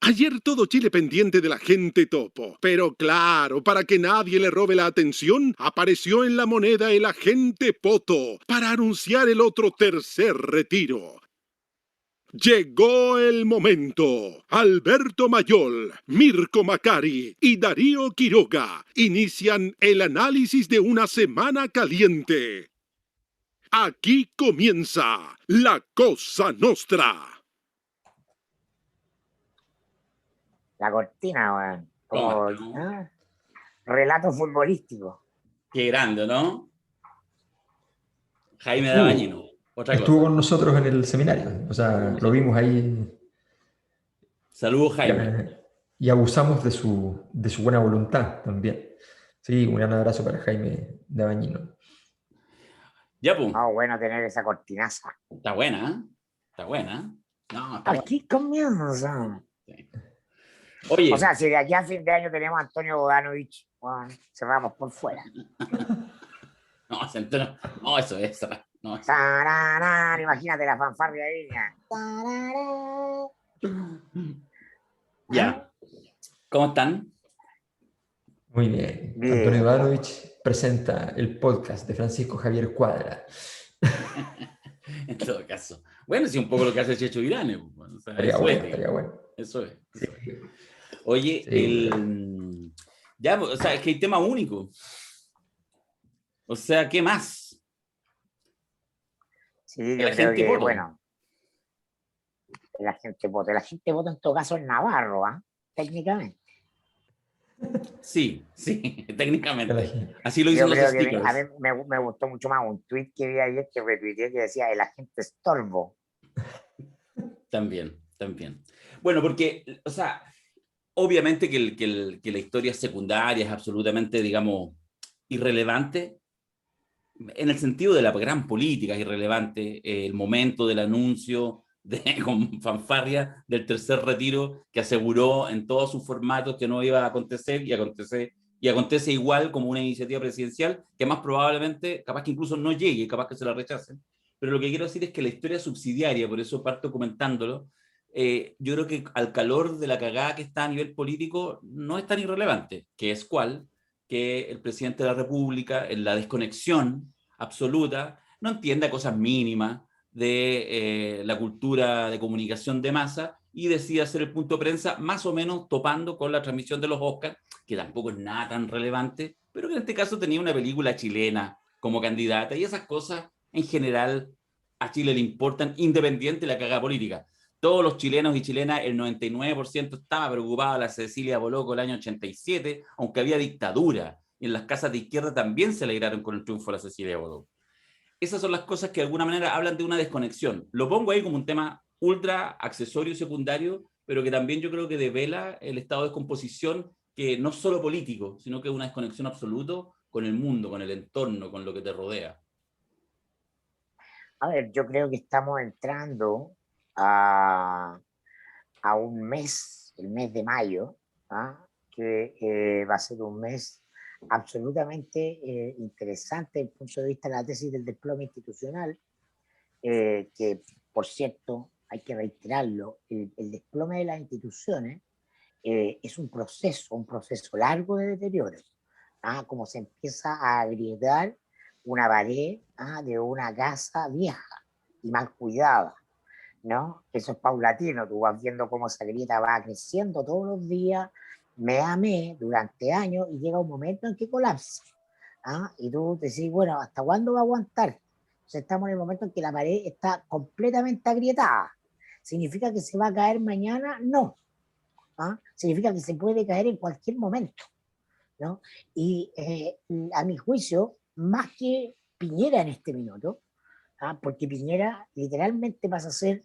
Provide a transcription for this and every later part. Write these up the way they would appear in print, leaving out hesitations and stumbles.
Ayer todo Chile pendiente de la gente topo. Pero claro, para que nadie le robe la atención, apareció en la moneda el agente Poto para anunciar el otro tercer retiro. Llegó el momento. Alberto Mayol, Mirko Macari y Darío Quiroga inician el análisis de una semana caliente. Aquí comienza La Cosa Nostra. La cortina, weón. ¿Cómo Como estamos? relato futbolístico. Qué grande, ¿no? Jaime Dabañino. Otra Estuvo cosa. con nosotros en el seminario, o sea, lo vimos ahí Saludos, Jaime. y abusamos de su buena voluntad también. Sí, un gran abrazo para Jaime Dabañino. Ya, pues. No, bueno tener esa cortinaza. Está buena, ¿eh? Está buena. No, está buena. Aquí comienza. Sí. Oye. O sea, si de aquí a fin de año tenemos a Antonio Bodanovich, bueno, cerramos por fuera. No, eso es. No, eso. Tararán, imagínate la fanfarria de Viña. Tararán. Ya. ¿Cómo están? Muy bien. Bien. Antonio Ivanovich presenta el podcast de Francisco Javier Cuadra. En todo caso. Bueno, sí, un poco lo que hace Checho Irane. O sea, Estaría bueno. Eso es. Sí. Oye, Sí, ya, o sea, es que hay tema único. O sea, ¿qué más? Sí, yo creo que, bueno, la gente vota en todo caso en Navarro, ¿ah? Técnicamente. Sí, técnicamente. Así lo Yo dicen los creo que stickers. a mí me gustó mucho más un tweet que vi ayer que retuiteé que decía el agente estorbo. También. Bueno, porque, o sea, obviamente que la historia secundaria es absolutamente, digamos, irrelevante. En el sentido de la gran política es irrelevante. El momento del anuncio con fanfarria del tercer retiro que aseguró en todos sus formatos que no iba a acontecer y acontece igual como una iniciativa presidencial que más probablemente, capaz que incluso no llegue, capaz que se la rechacen. Pero lo que quiero decir es que la historia subsidiaria, por eso parto comentándolo, yo creo que al calor de la cagada que está a nivel político no es tan irrelevante, que es cuál, que el presidente de la República, en la desconexión absoluta, no entienda cosas mínimas de la cultura de comunicación de masa y decide hacer el punto de prensa más o menos topando con la transmisión de los Oscars, que tampoco es nada tan relevante, pero que en este caso tenía una película chilena como candidata y esas cosas en general a Chile le importan independiente de la cagada política. Todos los chilenos y chilenas, el 99% estaba preocupado de la Cecilia Boloco el año 87, aunque había dictadura. Y en las casas de izquierda también se alegraron con el triunfo de la Cecilia Boloco. Esas son las cosas que de alguna manera hablan de una desconexión. Lo pongo ahí como un tema ultra accesorio y secundario, pero que también yo creo que devela el estado de descomposición que no es solo político, sino que es una desconexión absoluta con el mundo, con el entorno, con lo que te rodea. A ver, yo creo que estamos entrando a un mes, el mes de mayo, ¿ah? Que va a ser un mes absolutamente interesante desde el punto de vista de la tesis del desplome institucional, que, por cierto, hay que reiterarlo, el desplome de las instituciones es un proceso largo de deterioro, ¿ah? Como se empieza a agrietar una pared, ¿ah? De una casa vieja y mal cuidada, ¿no? Eso es paulatino, tú vas viendo cómo esa grieta va creciendo todos los días, mes a mes, durante años, y llega un momento en que colapsa, ¿ah? Y tú decís, bueno, ¿hasta cuándo va a aguantar? Entonces estamos en el momento en que la pared está completamente agrietada. ¿Significa que se va a caer mañana? No. ¿Ah? Significa que se puede caer en cualquier momento, ¿no? Y a mi juicio, más que Piñera en este minuto, ¿ah? Porque Piñera literalmente pasa a ser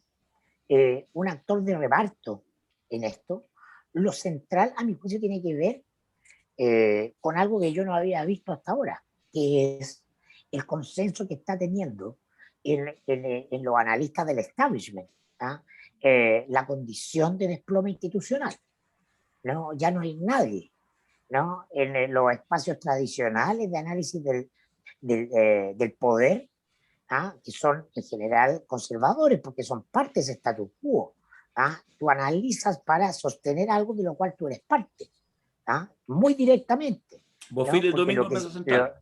un actor de reparto en esto, lo central a mi juicio tiene que ver con algo que yo no había visto hasta ahora, que es el consenso que está teniendo en los analistas del establishment, ¿ah? La condición de desplome institucional, ¿no? Ya no hay nadie, ¿no? En los espacios tradicionales de análisis del poder, ¿ah? Que son en general conservadores porque son parte de ese status quo, Tú analizas para sostener algo de lo cual tú eres parte, muy directamente. Bofill el Porque domingo lo en que Mesa Central,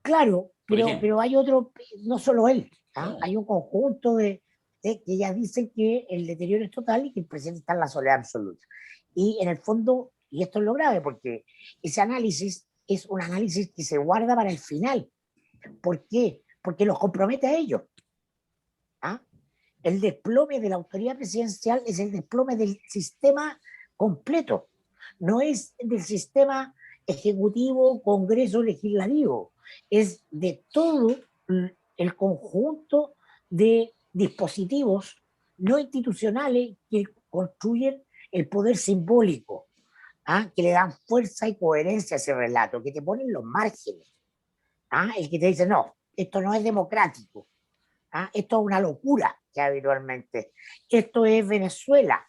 claro, por ejemplo. pero hay otro, no solo él, No. hay un conjunto de que ya dicen que el deterioro es total y que el presidente está en la soledad absoluta. Y en el fondo, y esto es lo grave, porque ese análisis es un análisis que se guarda para el final. ¿Por qué? Porque los compromete a ellos. El desplome de la autoridad presidencial es el desplome del sistema completo, no es del sistema ejecutivo, congreso, legislativo, es de todo el conjunto de dispositivos no institucionales que construyen el poder simbólico, que le dan fuerza y coherencia a ese relato, que te ponen los márgenes, el que te dice, no, esto no es democrático, esto es una locura que habitualmente, esto es Venezuela,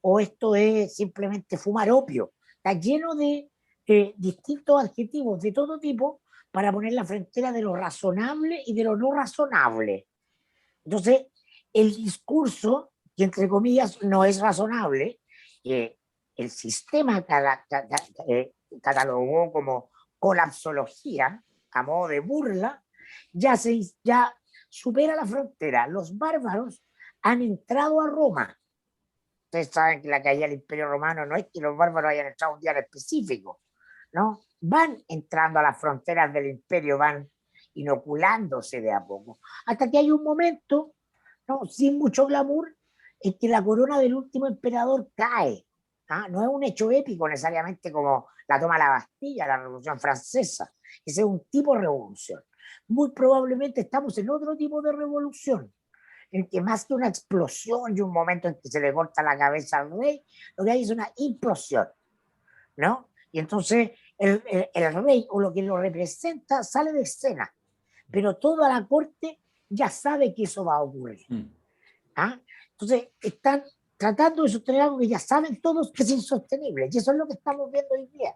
o esto es simplemente fumar opio. Está lleno de distintos adjetivos de todo tipo para poner la frontera de lo razonable y de lo no razonable. Entonces, el discurso, que entre comillas no es razonable, el sistema catalogó como colapsología, a modo de burla, ya supera la frontera. Los bárbaros han entrado a Roma. Ustedes saben que la caída del Imperio Romano no es que los bárbaros hayan entrado un día en específico, ¿no? Van entrando a las fronteras del imperio, van inoculándose de a poco, hasta que hay un momento, ¿no?, sin mucho glamour, en que la corona del último emperador cae. No es un hecho épico necesariamente como la toma de la Bastilla, la Revolución Francesa. Ese es un tipo de revolución. Muy probablemente estamos en otro tipo de revolución, en que más que una explosión y un momento en que se le corta la cabeza al rey, lo que hay es una implosión, ¿no? Y entonces el rey o lo que lo representa sale de escena, pero toda la corte ya sabe que eso va a ocurrir. Entonces están tratando de sostener algo que ya saben todos que es insostenible, y eso es lo que estamos viendo hoy día.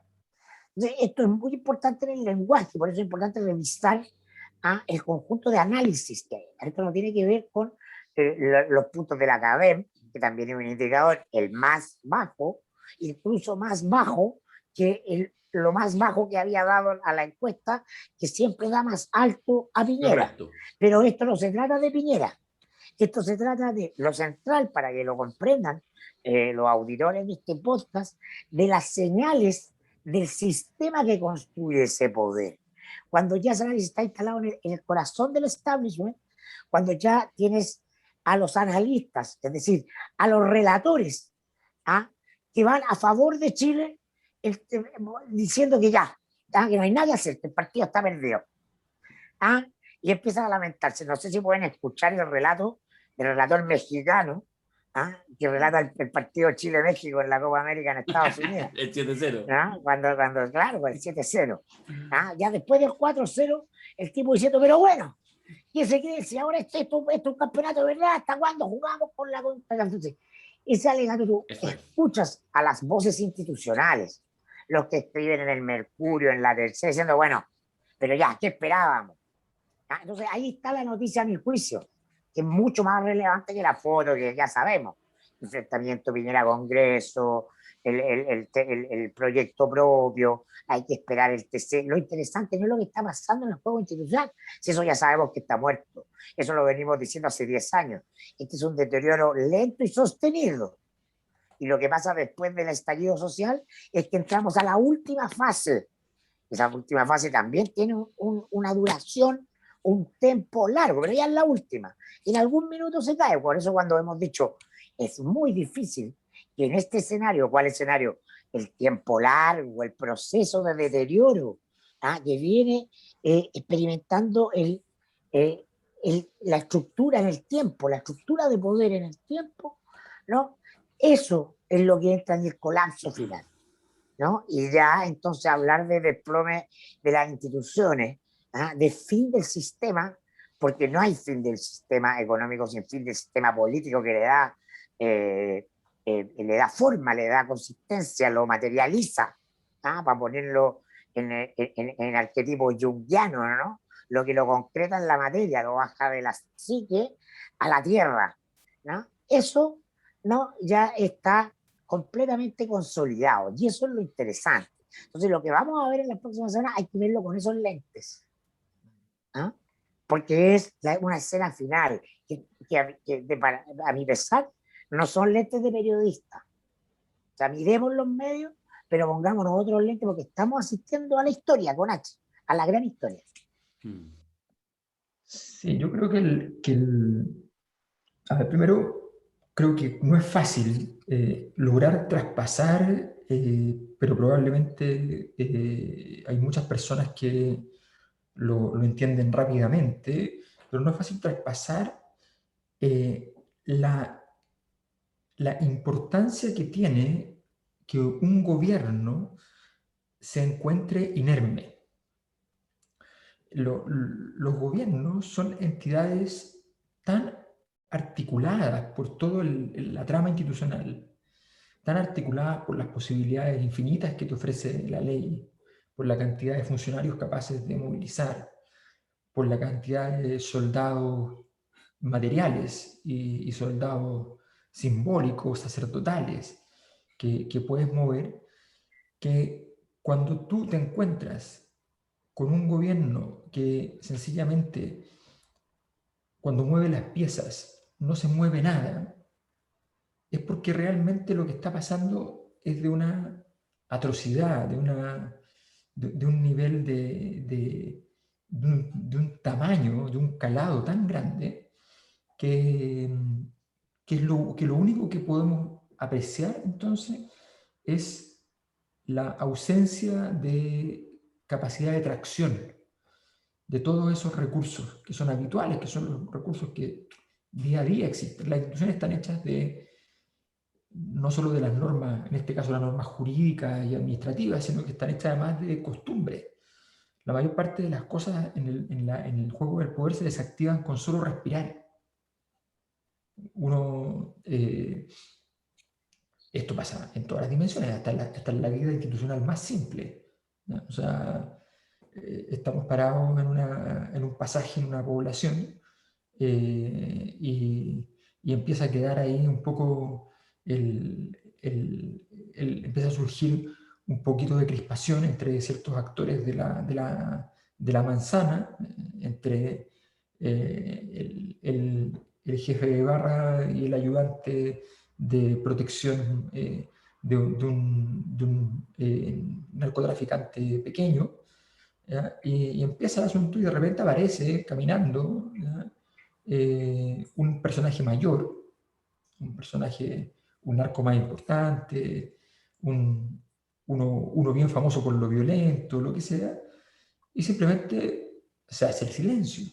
Entonces, esto es muy importante en el lenguaje, por eso es importante revisar el conjunto de análisis que hay. Esto no tiene que ver con los puntos de la CADEM, que también es un indicador, el más bajo, incluso más bajo que lo más bajo que había dado a la encuesta, que siempre da más alto a Piñera. Correcto. Pero esto no se trata de Piñera, esto se trata de lo central, para que lo comprendan los auditores de este podcast, de las señales del sistema que construye ese poder. Cuando ya ese análisis está instalado en el corazón del establishment, cuando ya tienes a los analistas, es decir, a los relatores, que van a favor de Chile, diciendo que ya, que no hay nada que hacer, que el partido está perdido. Y empiezan a lamentarse. No sé si pueden escuchar el relato del relator mexicano, que relata el partido Chile-México en la Copa América en Estados Unidos. El 7-0. Claro, el 7-0. Ya después del 4-0, el tipo diciendo, pero bueno, ¿quién se cree? Si ahora esto es un campeonato de verdad, ¿hasta cuándo jugamos con la... Entonces, ese alegato, tú escuchas a las voces institucionales, los que escriben en el Mercurio, en la Tercera, diciendo, bueno, pero ya, ¿qué esperábamos? Entonces ahí está la noticia, a mi juicio, que es mucho más relevante que la foto, que ya sabemos. Enfrentamiento Piñera-Congreso, el proyecto propio, hay que esperar el TC. Lo interesante no es lo que está pasando en el juego institucional, si eso ya sabemos que está muerto. Eso lo venimos diciendo hace 10 años. Este es un deterioro lento y sostenido. Y lo que pasa después del estallido social es que entramos a la última fase. Esa última fase también tiene una duración, un tiempo largo, pero ya es la última. En algún minuto se cae. Por eso cuando hemos dicho, es muy difícil que en este escenario, ¿cuál escenario? El tiempo largo, el proceso de deterioro que viene experimentando la estructura en el tiempo, la estructura de poder en el tiempo, ¿no? Eso es lo que entra en el colapso final, ¿no? Y ya entonces hablar de desplome de las instituciones, de fin del sistema, porque no hay fin del sistema económico sin fin del sistema político que le da forma, le da consistencia, lo materializa, para ponerlo en el arquetipo junguiano, ¿no? Lo que lo concreta en la materia, lo baja de la psique a la tierra, ¿no? Eso no, ya está completamente consolidado. Y eso es lo interesante. Entonces, lo que vamos a ver en las próximas semanas hay que verlo con esos lentes. ¿Ah? Porque es una escena final a mi pesar, no son lentes de periodista. O sea, miremos los medios, pero pongámonos otros lentes porque estamos asistiendo a la historia con H, a la gran historia. Sí, yo creo a ver, primero, creo que no es fácil lograr traspasar, pero probablemente hay muchas personas que lo entienden rápidamente, pero no es fácil traspasar eh, la, la importancia que tiene que un gobierno se encuentre inerme. Los gobiernos son entidades tan articuladas por toda la trama institucional, tan articuladas por las posibilidades infinitas que te ofrece la ley, por la cantidad de funcionarios capaces de movilizar, por la cantidad de soldados materiales y soldados simbólicos, sacerdotales, que puedes mover, que cuando tú te encuentras con un gobierno que sencillamente cuando mueve las piezas no se mueve nada, es porque realmente lo que está pasando es de una atrocidad, de un nivel de un tamaño, de un calado tan grande que, que lo único que podemos apreciar entonces es la ausencia de capacidad de tracción de todos esos recursos que son habituales, que son los recursos que día a día existen. Las instituciones están hechas de no solo de las normas, en este caso las normas jurídicas y administrativas, sino que están hechas además de costumbre. La mayor parte de las cosas en el juego del poder se desactivan con solo respirar. Uno, esto pasa en todas las dimensiones, hasta en la vida institucional más simple, ¿no? O sea, estamos parados en un pasaje, en una población, y empieza a quedar ahí un poco, empieza a surgir un poquito de crispación entre ciertos actores de la manzana, entre el jefe de barra y el ayudante de protección de un narcotraficante pequeño, y empieza el asunto y de repente aparece caminando un personaje mayor, un personaje, un narco más importante, uno bien famoso por lo violento, lo que sea, y simplemente se hace el silencio.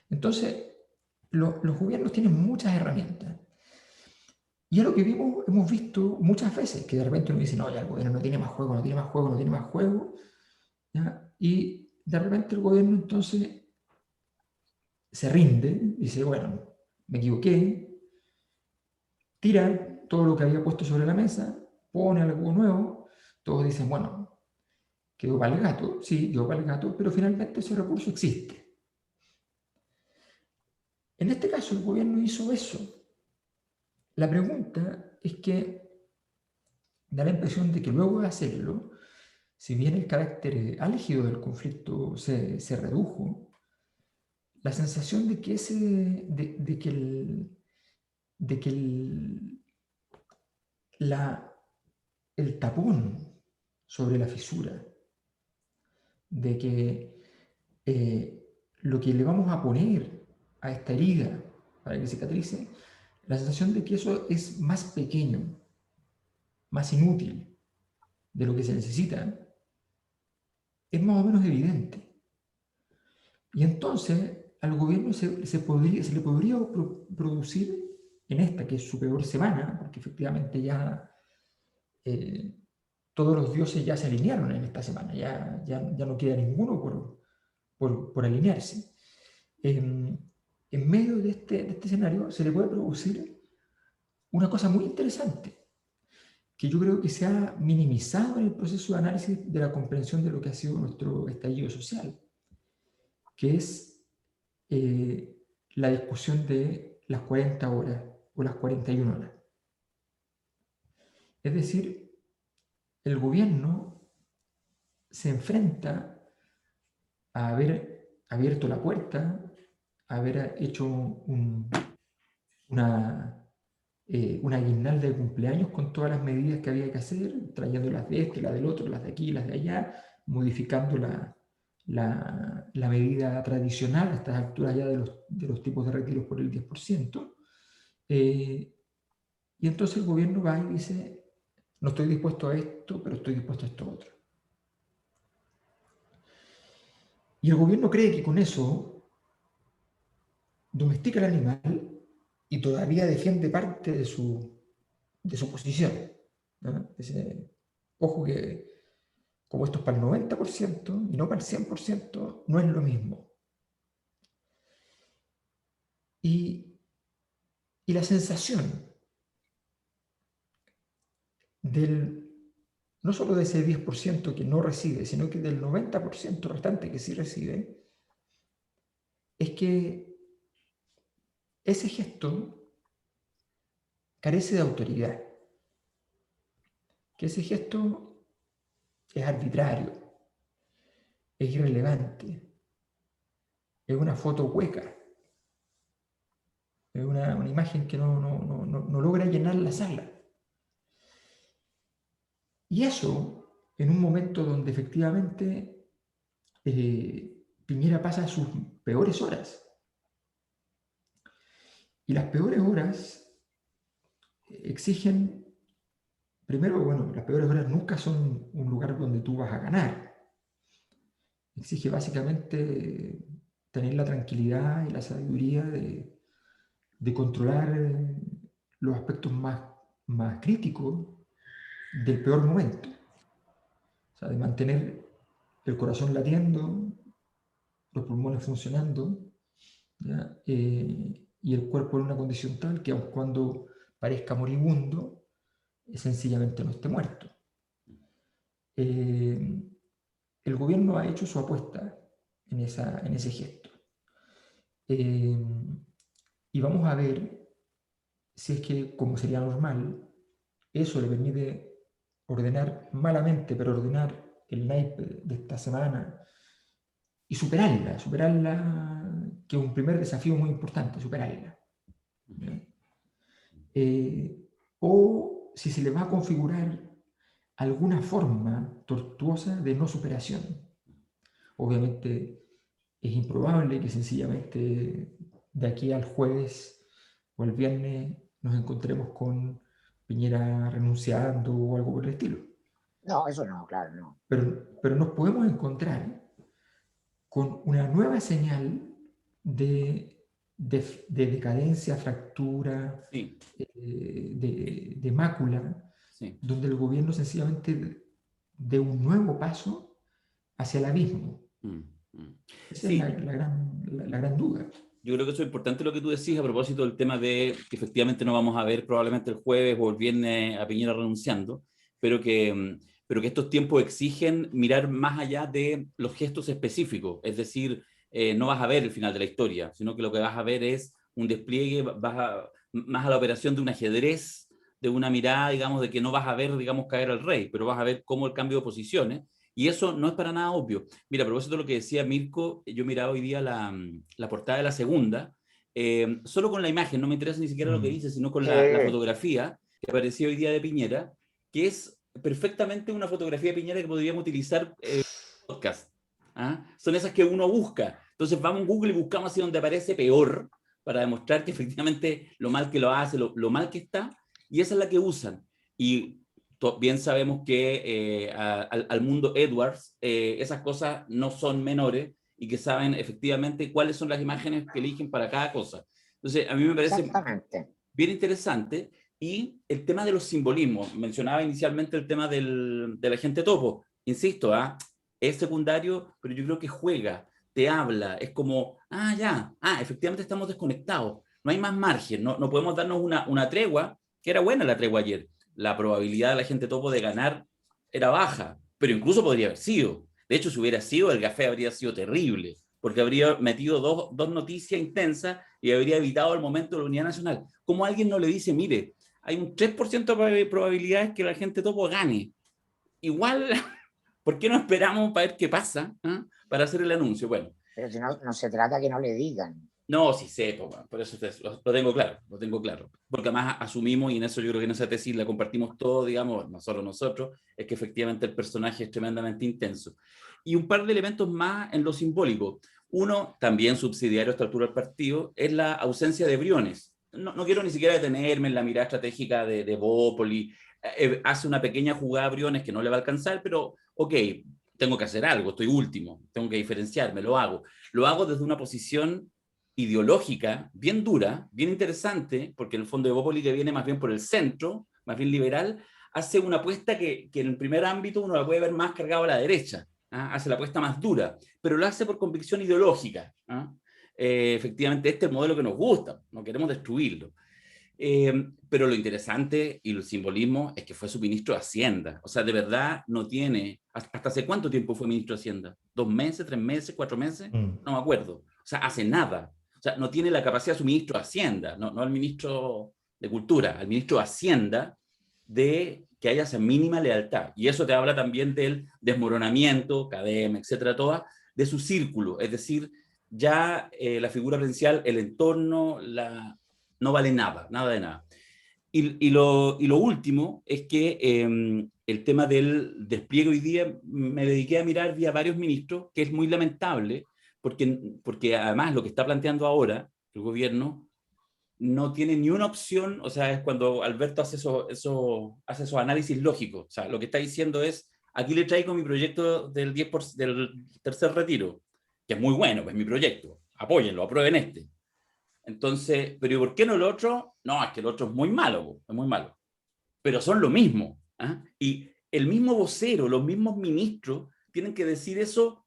Entonces, los gobiernos tienen muchas herramientas. Y es lo que hemos visto muchas veces, que de repente uno dice, no, ya el gobierno no tiene más juego, no tiene más juego, no tiene más juego, ¿ya? Y de repente el gobierno entonces se rinde, dice, bueno, me equivoqué, tira todo lo que había puesto sobre la mesa, pone algo nuevo, todos dicen, bueno, quedó para el gato, sí, quedó para el gato, pero finalmente ese recurso existe. En este caso el gobierno hizo eso. La pregunta es que da la impresión de que luego de hacerlo, si bien el carácter álgido del conflicto se redujo, la sensación de que el tapón sobre la fisura, de que lo que le vamos a poner a esta herida para que cicatrice, la sensación de que eso es más pequeño, más inútil de lo que se necesita, es más o menos evidente. Y entonces al gobierno se le podría producir en esta, que es su peor semana, porque efectivamente ya todos los dioses ya se alinearon en esta semana, ya no queda ninguno por alinearse. En medio de este escenario se le puede producir una cosa muy interesante, que yo creo que se ha minimizado en el proceso de análisis de la comprensión de lo que ha sido nuestro estallido social, que es la discusión de las 40 horas o las 41 horas. Es decir, el gobierno se enfrenta a haber abierto la puerta, a haber hecho una guirnalda de cumpleaños con todas las medidas que había que hacer, trayendo las de este, las del otro, las de aquí, las de allá, modificando la medida tradicional a estas alturas ya de los tipos de retiros por el 10%. Y entonces el gobierno va y dice, no estoy dispuesto a esto, pero estoy dispuesto a esto otro. Y el gobierno cree que con eso domestica el animal y todavía defiende parte de su posición, ¿no? Dice, ojo que como esto es para el 90% y no para el 100%, no es lo mismo. Y la sensación no solo de ese 10% que no recibe, sino que del 90% restante que sí recibe, es que ese gesto carece de autoridad, que ese gesto es arbitrario, es irrelevante, es una foto hueca, es una imagen que no logra llenar la sala. Y eso, en un momento donde efectivamente Piñera pasa sus peores horas. Y las peores horas exigen, primero, bueno, las peores horas nunca son un lugar donde tú vas a ganar. Exige básicamente tener la tranquilidad y la sabiduría de controlar los aspectos más críticos del peor momento. O sea, de mantener el corazón latiendo, los pulmones funcionando, ¿ya? Y el cuerpo en una condición tal que aun cuando parezca moribundo, sencillamente no esté muerto. El gobierno ha hecho su apuesta en ese gesto. Y vamos a ver si es que, como sería normal, eso le permite ordenar malamente, pero ordenar el naipe de esta semana y superarla, que es un primer desafío muy importante, superarla. O si se le va a configurar alguna forma tortuosa de no superación. Obviamente es improbable que sencillamente de aquí al jueves o el viernes nos encontremos con Piñera renunciando o algo por el estilo. No, eso no, claro, no. Pero nos podemos encontrar con una nueva señal de decadencia, fractura, Sí. de mácula, Sí. donde el gobierno sencillamente dé un nuevo paso hacia el abismo. Esa Sí. es la gran duda. Yo creo que eso es importante lo que tú decís a propósito del tema de que efectivamente no vamos a ver probablemente el jueves o el viernes a Piñera renunciando, pero que estos tiempos exigen mirar más allá de los gestos específicos, es decir, no vas a ver el final de la historia, sino que lo que vas a ver es un despliegue, más a la operación de un ajedrez, de una mirada, digamos, de que no vas a ver, digamos, caer al rey, pero vas a ver cómo el cambio de posiciones, y eso no es para nada obvio. Mira, a propósito de lo que decía Mirko, yo miraba hoy día la portada de La Segunda, solo con la imagen, no me interesa ni siquiera lo que dice, sino con la fotografía que apareció hoy día de Piñera, que es perfectamente una fotografía de Piñera que podríamos utilizar en podcast. ¿Ah? Son esas que uno busca. Entonces vamos a Google y buscamos así donde aparece peor, para demostrar que efectivamente lo mal que lo hace, lo mal que está, y esa es la que usan. Y bien sabemos que al mundo Edwards esas cosas no son menores y que saben efectivamente cuáles son las imágenes que eligen para cada cosa. Entonces, a mí me parece bien interesante. Y el tema de los simbolismos, mencionaba inicialmente el tema del agente topo, insisto, es secundario, pero yo creo que juega, te habla, es como, efectivamente estamos desconectados, no hay más margen, no podemos darnos una tregua, que era buena la tregua ayer, la probabilidad de la gente topo de ganar era baja, pero incluso podría haber sido. De hecho, si hubiera sido, el café habría sido terrible, porque habría metido dos noticias intensas y habría evitado el momento de la unidad nacional. ¿Cómo alguien no le dice, mire, hay un 3% de probabilidades que la gente topo gane? Igual, ¿por qué no esperamos para ver qué pasa, para hacer el anuncio? Bueno. Pero si no, no se trata que no le digan. No, sí sé, por eso lo tengo claro. Porque además asumimos, y en eso yo creo que en esa tesis la compartimos todos, digamos, nosotros, es que efectivamente el personaje es tremendamente intenso. Y un par de elementos más en lo simbólico. Uno, también subsidiario a esta altura del partido, es la ausencia de Briones. No quiero ni siquiera detenerme en la mirada estratégica de Bópoli. Hace una pequeña jugada a Briones que no le va a alcanzar, pero ok, tengo que hacer algo, estoy último, tengo que diferenciarme, lo hago. Lo hago desde una posición ideológica, bien dura, bien interesante, porque en el fondo de Bópoli, que viene más bien por el centro, más bien liberal, hace una apuesta que en el primer ámbito uno la puede ver más cargado a la derecha, hace la apuesta más dura, pero lo hace por convicción ideológica. Efectivamente, este es el modelo que nos gusta, no queremos destruirlo. Pero lo interesante y el simbolismo es que fue su ministro de Hacienda. O sea, de verdad no tiene... ¿Hasta hace cuánto tiempo fue ministro de Hacienda? ¿2 meses, 3 meses, 4 meses? No me acuerdo. O sea, hace nada. O sea, no tiene la capacidad su ministro de Hacienda, no al ministro de Cultura, al ministro de Hacienda, de que haya esa mínima lealtad. Y eso te habla también del desmoronamiento, CADEM, etcétera, todas, de su círculo. Es decir, ya la figura presidencial, el entorno, no vale nada de nada. Y lo último es que el tema del despliegue hoy día me dediqué a mirar vía varios ministros, que es muy lamentable, porque además lo que está planteando ahora el gobierno no tiene ni una opción. O sea, es cuando Alberto hace esos análisis lógicos. O sea, lo que está diciendo es, aquí le traigo mi proyecto del 10% del tercer retiro, que es muy bueno, pues mi proyecto, apóyenlo, aprueben este. Entonces, ¿pero por qué no el otro? No, es que el otro es muy malo, es muy malo. Pero son lo mismo. Y el mismo vocero, los mismos ministros, tienen que decir eso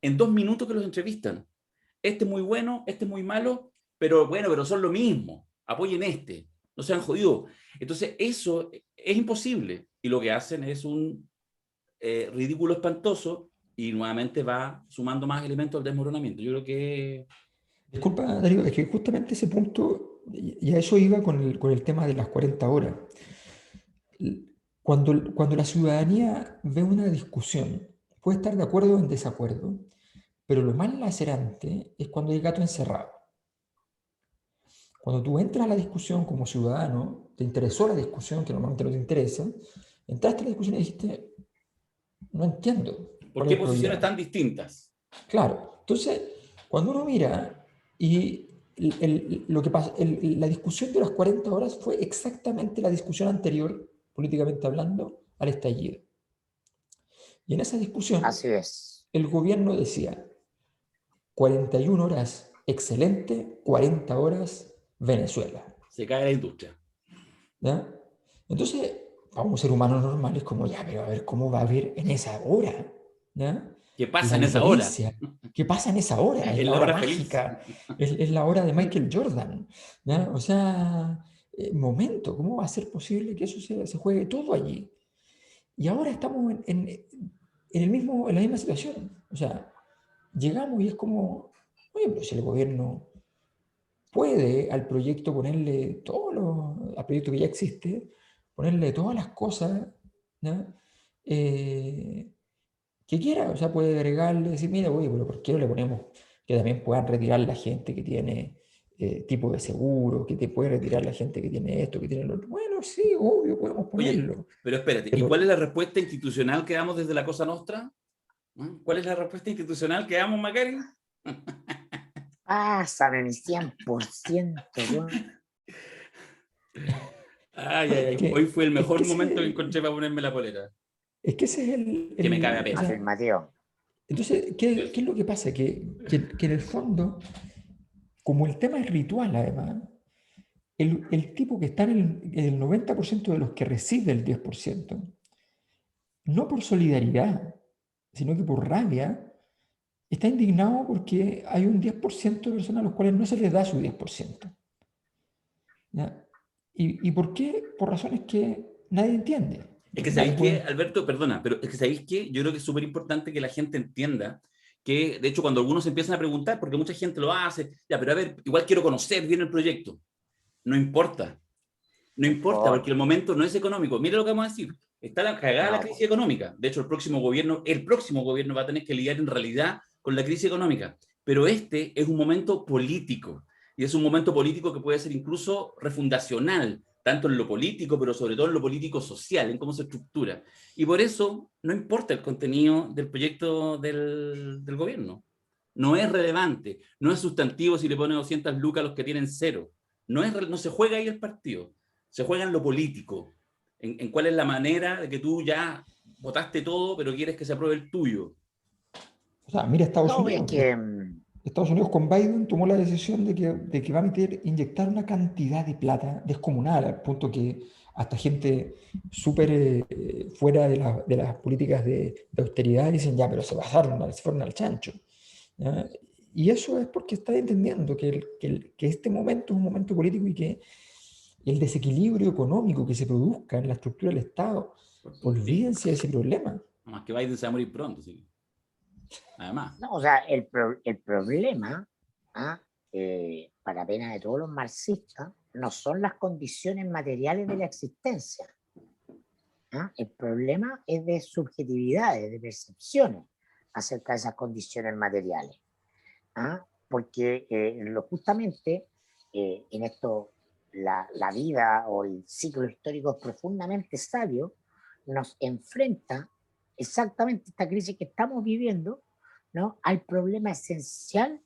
en 2 minutos que los entrevistan. Este es muy bueno, este es muy malo, pero bueno, pero son lo mismo. Apoyen este, no sean jodidos. Entonces, eso es imposible. Y lo que hacen es un ridículo espantoso, y nuevamente va sumando más elementos al desmoronamiento. Yo creo que... Disculpa, Darío, es que justamente ese punto, y a eso iba con el tema de las 40 horas. Cuando la ciudadanía ve una discusión, puede estar de acuerdo o en desacuerdo, pero lo más lacerante es cuando hay gato encerrado. Cuando tú entras a la discusión como ciudadano, te interesó la discusión, que normalmente no te interesa, entraste a la discusión y dijiste, no entiendo. ¿Por qué posiciones tan distintas? Claro, entonces, cuando uno mira y lo que pasa, la discusión de las 40 horas fue exactamente la discusión anterior, políticamente hablando, al estallido. Y en esa discusión, así es, el gobierno decía 41 horas excelente, 40 horas Venezuela. Se cae la industria. ¿Ya? Entonces, para un ser humano normal es como, ya, pero a ver cómo va a haber en esa hora. ¿Ya? ¿Qué pasa en esa hora? ¿Qué pasa en esa hora? Es la hora mágica, es la hora de Michael Jordan. ¿Ya? O sea, momento, ¿cómo va a ser posible que eso se juegue todo allí? Y ahora estamos en la misma situación. O sea, llegamos y es como, oye, pero si el gobierno puede al proyecto ponerle al proyecto que ya existe, ponerle todas las cosas, ¿no? Que quiera. O sea, puede agregarle, decir, mira, oye, pero ¿por qué no le ponemos que también puedan retirar la gente que tiene tipo de seguro, que te puede retirar la gente que tiene esto, que tiene lo otro? Bueno, sí, obvio, podemos ponerlo. Oye, pero espérate, ¿y cuál es la respuesta institucional que damos desde la Cosa Nostra? ¿Cuál es la respuesta institucional que damos, Macari? Pásame mi 100%. Hoy fue el mejor momento que encontré para ponerme la polera. Es que ese es que me cabe a peso. Afirmativo. Entonces, ¿qué es lo que pasa? Que en el fondo, como el tema es ritual, además, el tipo que está en el 90% de los que recibe el 10%, no por solidaridad, sino que por rabia, está indignado porque hay un 10% de personas a los cuales no se les da su 10%. ¿Ya? ¿Y por qué? Por razones que nadie entiende. Es que sabéis que, Alberto, perdona, pero es que sabéis que yo creo que es súper importante que la gente entienda que de hecho cuando algunos se empiezan a preguntar, porque mucha gente lo hace, ya, pero a ver, igual quiero conocer bien el proyecto. No importa. No importa, porque el momento no es económico. Mira lo que vamos a decir. Está la cagada la crisis económica. De hecho, el próximo gobierno va a tener que lidiar en realidad con la crisis económica. Pero este es un momento político. Y es un momento político que puede ser incluso refundacional, tanto en lo político, pero sobre todo en lo político social, en cómo se estructura. Y por eso no importa el contenido del proyecto del gobierno. No es relevante, no es sustantivo si le ponen 200 lucas a los que tienen cero. No se juega ahí el partido, se juega en lo político, en cuál es la manera de que tú ya votaste todo, pero quieres que se apruebe el tuyo. O sea, mira Estados No, Unidos. es que, Estados Unidos con Biden tomó la decisión de que va a inyectar una cantidad de plata descomunal, al punto que hasta gente súper fuera de las políticas de austeridad dicen, ya, pero se fueron al chancho. ¿Ya? Y eso es porque está entendiendo que este momento es un momento político y que el desequilibrio económico que se produzca en la estructura del Estado, olvídense de ese problema. Más que Biden se va a morir pronto, sí. Además. no, o sea, el problema, para pena de todos los marxistas, no son las condiciones materiales de la existencia. El problema es de subjetividades, de percepciones acerca de esas condiciones materiales. Porque justamente en esto la vida o el ciclo histórico profundamente sabio nos enfrenta exactamente esta crisis que estamos viviendo, ¿no?, al problema esencial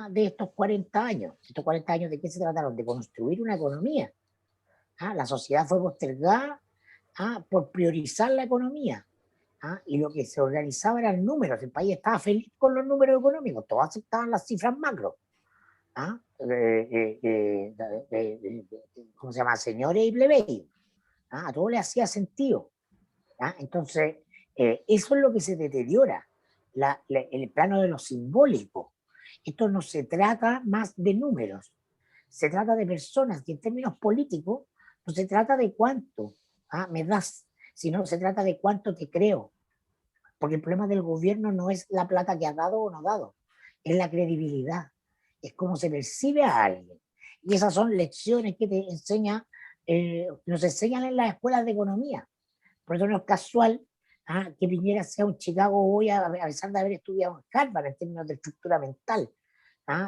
de estos 40 años. Estos 40 años, ¿de qué se trataron? De construir una economía. La sociedad fue postergada por priorizar la economía. Y lo que se organizaba eran números. El país estaba feliz con los números económicos, todos aceptaban las cifras macro. ¿Cómo se llama? Señores y plebeyos. A todo le hacía sentido. Entonces, eso es lo que se deteriora, el plano de lo simbólico. Esto no se trata más de números, se trata de personas, y en términos políticos no se trata de cuánto me das, sino se trata de cuánto te creo. Porque el problema del gobierno no es la plata que ha dado o no dado, es la credibilidad, es cómo se percibe a alguien. Y esas son lecciones que nos enseñan en las escuelas de economía. Por eso no es casual que Piñera sea un Chicago Boy a pesar de haber estudiado en Harvard en términos de estructura mental,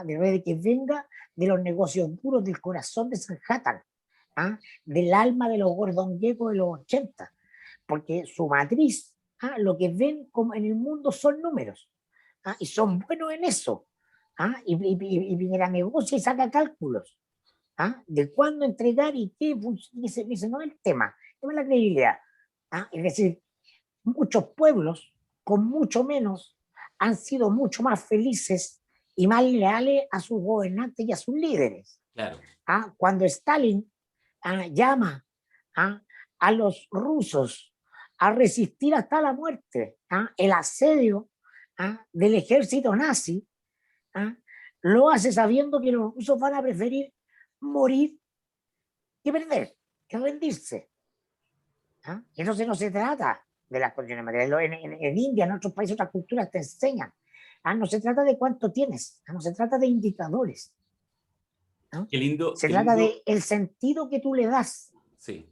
de que venga de los negocios duros del corazón de Manhattan, del alma de los Gordon Gekko de los 80, porque su matriz, lo que ven como en el mundo son números, y son buenos en eso, y Piñera negocia y saca cálculos de cuándo entregar y qué, ese no es el tema es la credibilidad. Es decir, muchos pueblos con mucho menos han sido mucho más felices y más leales a sus gobernantes y a sus líderes. Claro. Cuando Stalin llama a los rusos a resistir hasta la muerte, el asedio del ejército nazi, lo hace sabiendo que los rusos van a preferir morir que perder, que rendirse. Entonces no se trata de las condiciones materiales. En India, en otros países, otras culturas te enseñan. No se trata de cuánto tienes, no se trata de indicadores. Qué lindo. Se qué trata lindo. del sentido que tú le das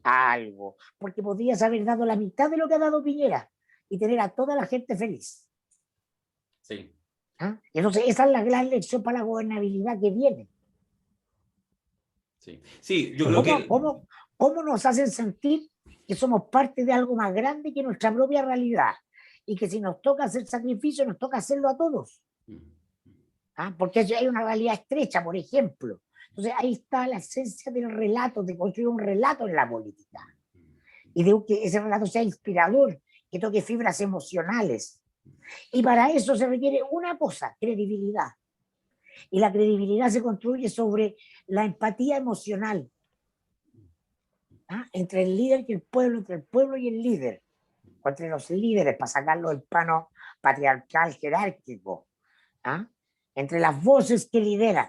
a algo. Porque podrías haber dado la mitad de lo que ha dado Piñera y tener a toda la gente feliz. Sí. Entonces esa es la gran lección para la gobernabilidad que viene. Sí, yo creo que... ¿Cómo nos hacen sentir que somos parte de algo más grande que nuestra propia realidad? Y que si nos toca hacer sacrificio, nos toca hacerlo a todos. Porque hay una realidad estrecha, por ejemplo. Entonces ahí está la esencia del relato, de construir un relato en la política. Y de que ese relato sea inspirador, que toque fibras emocionales. Y para eso se requiere una cosa, credibilidad. Y la credibilidad se construye sobre la empatía emocional. Entre el líder y el pueblo, entre el pueblo y el líder, o entre los líderes, para sacarlo del plano patriarcal jerárquico, entre las voces que lideran.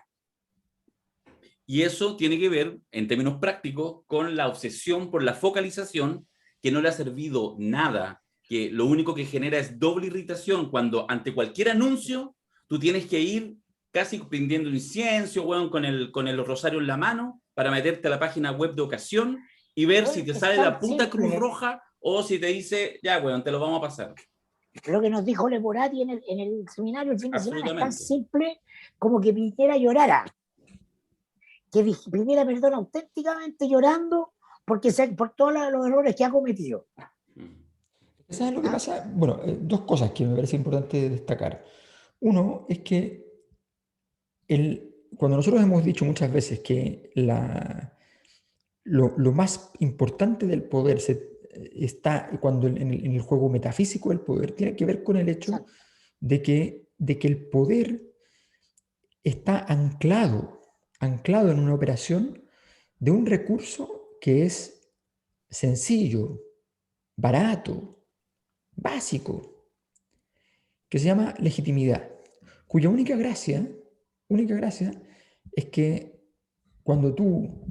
Y eso tiene que ver, en términos prácticos, con la obsesión por la focalización, que no le ha servido nada que lo único que genera es doble irritación cuando ante cualquier anuncio tú tienes que ir casi prendiendo incienso, weón, con el rosario en la mano para meterte a la página web de ocasión y ver si te Es sale tan la puta Cruz simple. Roja o si te dice, ya, weón, te lo vamos a pasar. Lo que nos dijo Leporati en el seminario el fin de semana es tan Absolutamente. simple como que Piñera llorara. Que Piñera perdona auténticamente llorando por todos los errores que ha cometido. ¿Sabes lo que pasa? Bueno, dos cosas que me parece importante destacar. Uno es que cuando nosotros hemos dicho muchas veces que lo más importante del poder está cuando en el juego metafísico del poder, tiene que ver con el hecho Exacto. de que el poder está anclado en una operación de un recurso que es sencillo, barato, básico, que se llama legitimidad, cuya única gracia es que cuando tú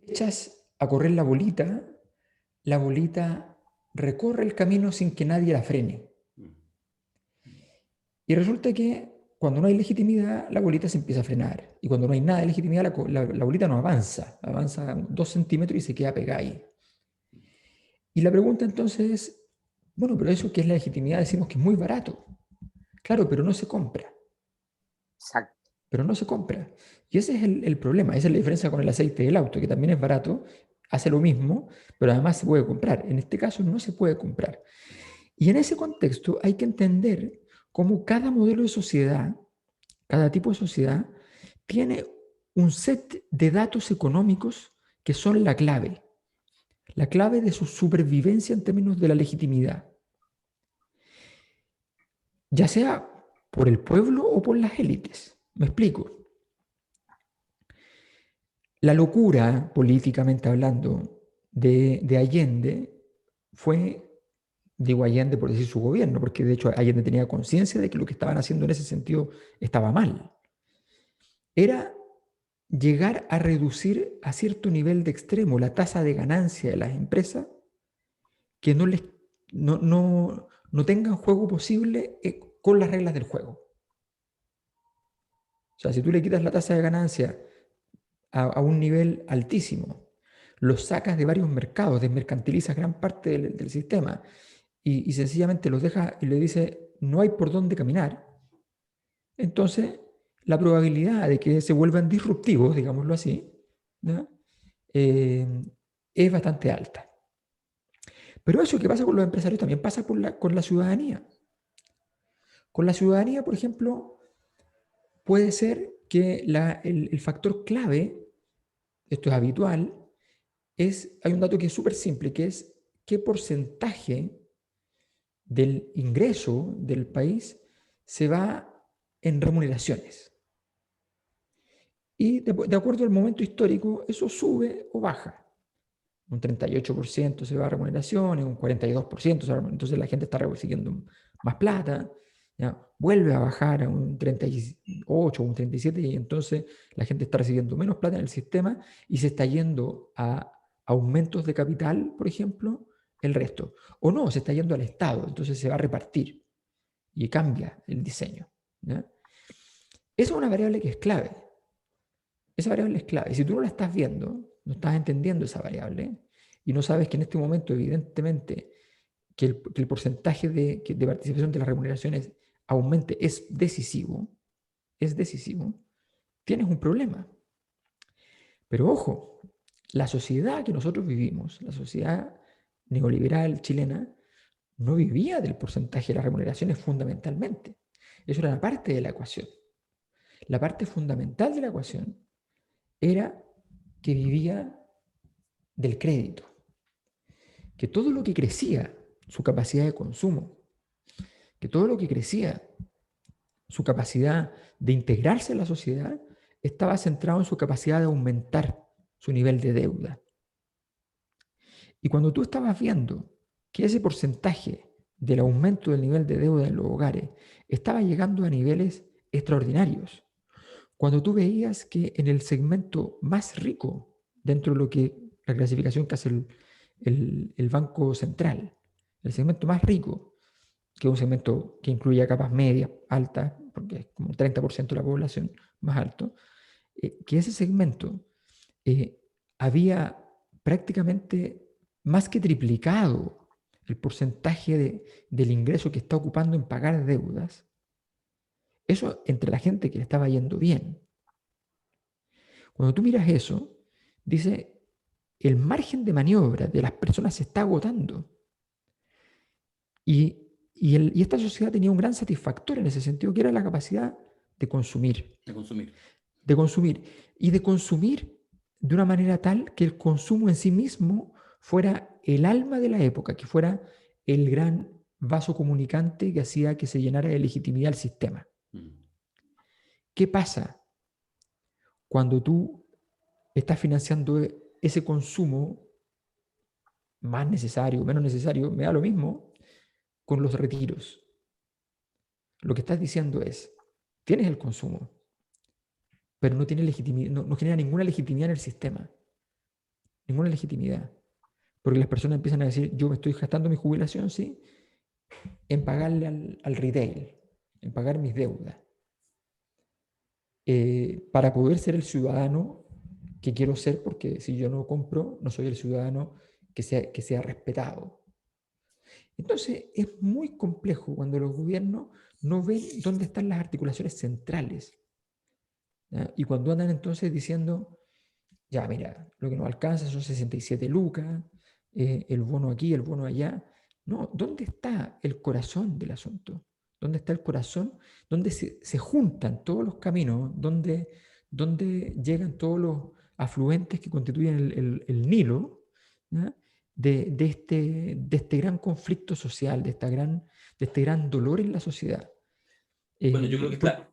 echas a correr la bolita recorre el camino sin que nadie la frene. Y resulta que cuando no hay legitimidad, la bolita se empieza a frenar. Y cuando no hay nada de legitimidad, la bolita no avanza. Avanza 2 centímetros y se queda pegada ahí. Y la pregunta entonces es, bueno, pero eso que es la legitimidad decimos que es muy barato. Claro, pero no se compra. Exacto. Pero no se compra. Y ese es el problema. Esa es la diferencia con el aceite del auto, que también es barato, hace lo mismo, pero además se puede comprar. En este caso no se puede comprar. Y en ese contexto hay que entender cómo cada modelo de sociedad, cada tipo de sociedad, tiene un set de datos económicos que son la clave de su supervivencia en términos de la legitimidad, ya sea por el pueblo o por las élites. Me explico. La locura, políticamente hablando, de Allende fue, digo Allende por decir su gobierno, porque de hecho Allende tenía conciencia de que lo que estaban haciendo en ese sentido estaba mal. Era llegar a reducir a cierto nivel de extremo la tasa de ganancia de las empresas que no tengan juego posible con las reglas del juego. O sea, si tú le quitas la tasa de ganancia a un nivel altísimo, los sacas de varios mercados, desmercantilizas gran parte del sistema y sencillamente los dejas y le dices, no hay por dónde caminar, entonces la probabilidad de que se vuelvan disruptivos, digámoslo así, ¿no? Es bastante alta. Pero eso que pasa con los empresarios también pasa con la ciudadanía. Con la ciudadanía, por ejemplo, puede ser que el factor clave, esto es habitual, hay un dato que es súper simple, que es qué porcentaje del ingreso del país se va en remuneraciones. Y de acuerdo al momento histórico, eso sube o baja. Un 38% se va a remuneraciones, un 42% se va a entonces la gente está recibiendo más plata, ¿ya? Vuelve a bajar a un 38 o un 37% y entonces la gente está recibiendo menos plata en el sistema y se está yendo a aumentos de capital, por ejemplo, el resto. O no, se está yendo al Estado, entonces se va a repartir y cambia el diseño, ¿ya? Esa es una variable que es clave. Esa variable es clave. Y si tú no la estás viendo, no estás entendiendo esa variable y no sabes que en este momento, evidentemente, que el porcentaje de participación de las remuneraciones aumente es decisivo, tienes un problema. Pero ojo, la sociedad que nosotros vivimos, la sociedad neoliberal chilena, no vivía del porcentaje de las remuneraciones fundamentalmente. Eso era una parte de la ecuación. La parte fundamental de la ecuación era que vivía del crédito, que todo lo que crecía, su capacidad de consumo, que todo lo que crecía, su capacidad de integrarse en la sociedad, estaba centrado en su capacidad de aumentar su nivel de deuda. Y cuando tú estabas viendo que ese porcentaje del aumento del nivel de deuda en los hogares estaba llegando a niveles extraordinarios, cuando tú veías que en el segmento más rico, dentro de lo que la clasificación que hace el Banco Central, el segmento más rico, que es un segmento que incluye a capas medias, altas, porque es como el 30% de la población más alto, que ese segmento había prácticamente más que triplicado el porcentaje del ingreso que está ocupando en pagar deudas. Eso entre la gente que le estaba yendo bien. Cuando tú miras eso, dice, el margen de maniobra de las personas se está agotando. Y esta sociedad tenía un gran satisfactor en ese sentido, que era la capacidad de consumir. De consumir. De consumir. Y de consumir de una manera tal que el consumo en sí mismo fuera el alma de la época, que fuera el gran vaso comunicante que hacía que se llenara de legitimidad el sistema. ¿Qué pasa cuando tú estás financiando ese consumo más necesario, menos necesario, me da lo mismo, con los retiros? Lo que estás diciendo es, tienes el consumo, pero no, tiene legitimidad, no genera ninguna legitimidad en el sistema. Ninguna legitimidad. Porque las personas empiezan a decir, yo me estoy gastando mi jubilación, ¿sí?, en pagarle al retail, en pagar mis deudas, para poder ser el ciudadano que quiero ser, porque si yo no compro, no soy el ciudadano que sea respetado. Entonces, es muy complejo cuando los gobiernos no ven dónde están las articulaciones centrales, ¿ya? Y cuando andan entonces diciendo, ya, mira, lo que nos alcanza son 67 lucas, el bono aquí, el bono allá. No, ¿dónde está el corazón del asunto? ¿Dónde está el corazón? ¿Dónde se juntan todos los caminos? ¿Dónde llegan todos los afluentes que constituyen el Nilo, ¿ya?, de este gran conflicto social, de este gran dolor en la sociedad? Bueno, yo creo que está...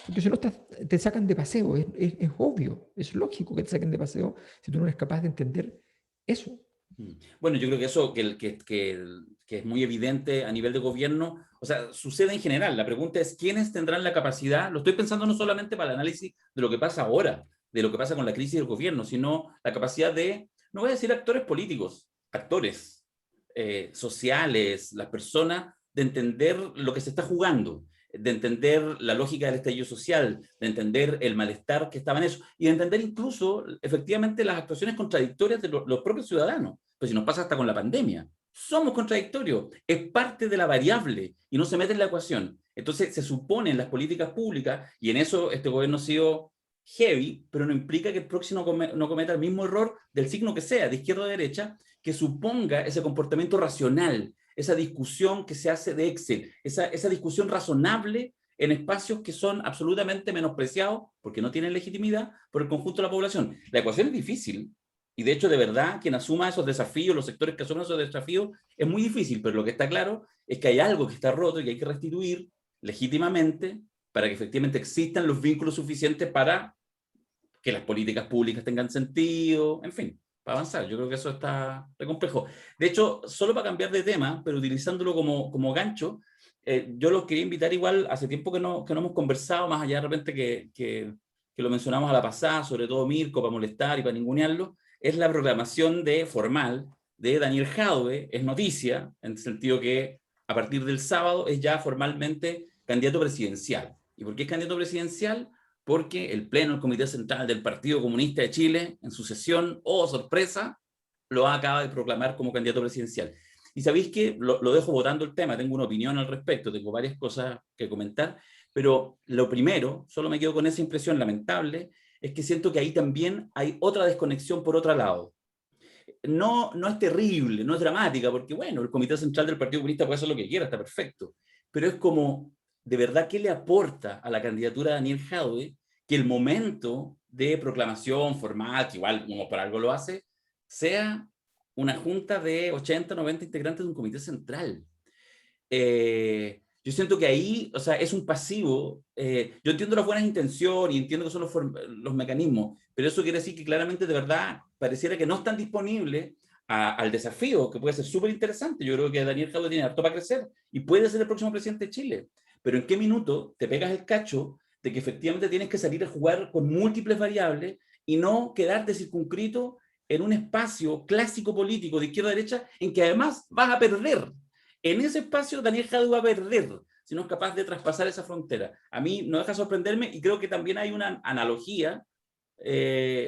Porque si no te sacan de paseo, es obvio, es lógico que te saquen de paseo si tú no eres capaz de entender eso. Bueno, yo creo que eso que es muy evidente a nivel de gobierno, o sea, sucede en general. La pregunta es, ¿quiénes tendrán la capacidad? Lo estoy pensando no solamente para el análisis de lo que pasa ahora, de lo que pasa con la crisis del gobierno, sino la capacidad de, no voy a decir actores políticos, actores sociales, las personas, de entender lo que se está jugando, de entender la lógica del estallido social, de entender el malestar que estaba en eso, y de entender incluso, efectivamente, las actuaciones contradictorias de los propios ciudadanos. Pues si nos pasa hasta con la pandemia, somos contradictorios, es parte de la variable y no se mete en la ecuación. Entonces se supone en las políticas públicas, y en eso este gobierno ha sido heavy, pero no implica que el próximo no cometa el mismo error del signo que sea, de izquierda o derecha, que suponga ese comportamiento racional, esa discusión que se hace de Excel, esa discusión razonable en espacios que son absolutamente menospreciados porque no tienen legitimidad por el conjunto de la población. La ecuación es difícil, y de hecho, de verdad, quien asuma esos desafíos, los sectores que asumen esos desafíos, es muy difícil, pero lo que está claro es que hay algo que está roto y que hay que restituir legítimamente para que efectivamente existan los vínculos suficientes para que las políticas públicas tengan sentido, en fin, para avanzar. Yo creo que eso está re complejo. De hecho, solo para cambiar de tema, pero utilizándolo como gancho, yo los quería invitar igual, hace tiempo que no hemos conversado, más allá de repente que lo mencionamos a la pasada, sobre todo Mirko, para molestar y para ningunearlo, es la proclamación formal de Daniel Jadwe, es noticia, en el sentido que a partir del sábado es ya formalmente candidato presidencial. ¿Y por qué es candidato presidencial? Porque el Pleno del Comité Central del Partido Comunista de Chile, en su sesión, oh sorpresa, lo acaba de proclamar como candidato presidencial. Y sabéis que lo dejo votando el tema, tengo una opinión al respecto, tengo varias cosas que comentar, pero lo primero, solo me quedo con esa impresión lamentable, es que siento que ahí también hay otra desconexión por otro lado. No es terrible, no es dramática, porque bueno, el Comité Central del Partido Comunista puede hacer lo que quiera, está perfecto, pero es como, de verdad, ¿qué le aporta a la candidatura de Daniel Jadwe que el momento de proclamación formal, que igual uno por algo lo hace, sea una junta de 80, 90 integrantes de un comité central? Yo siento que ahí, o sea, es un pasivo. Yo entiendo las buenas intenciones y entiendo que son los mecanismos, pero eso quiere decir que claramente, de verdad, pareciera que no están disponibles al desafío, que puede ser súper interesante. Yo creo que Daniel Jadwe tiene harto para crecer y puede ser el próximo presidente de Chile. Pero ¿en qué minuto te pegas el cacho de que efectivamente tienes que salir a jugar con múltiples variables y no quedarte circunscrito en un espacio clásico político de izquierda a derecha en que además vas a perder. En ese espacio Daniel Jadue va a perder si no es capaz de traspasar esa frontera. A mí no deja sorprenderme y creo que también hay una analogía,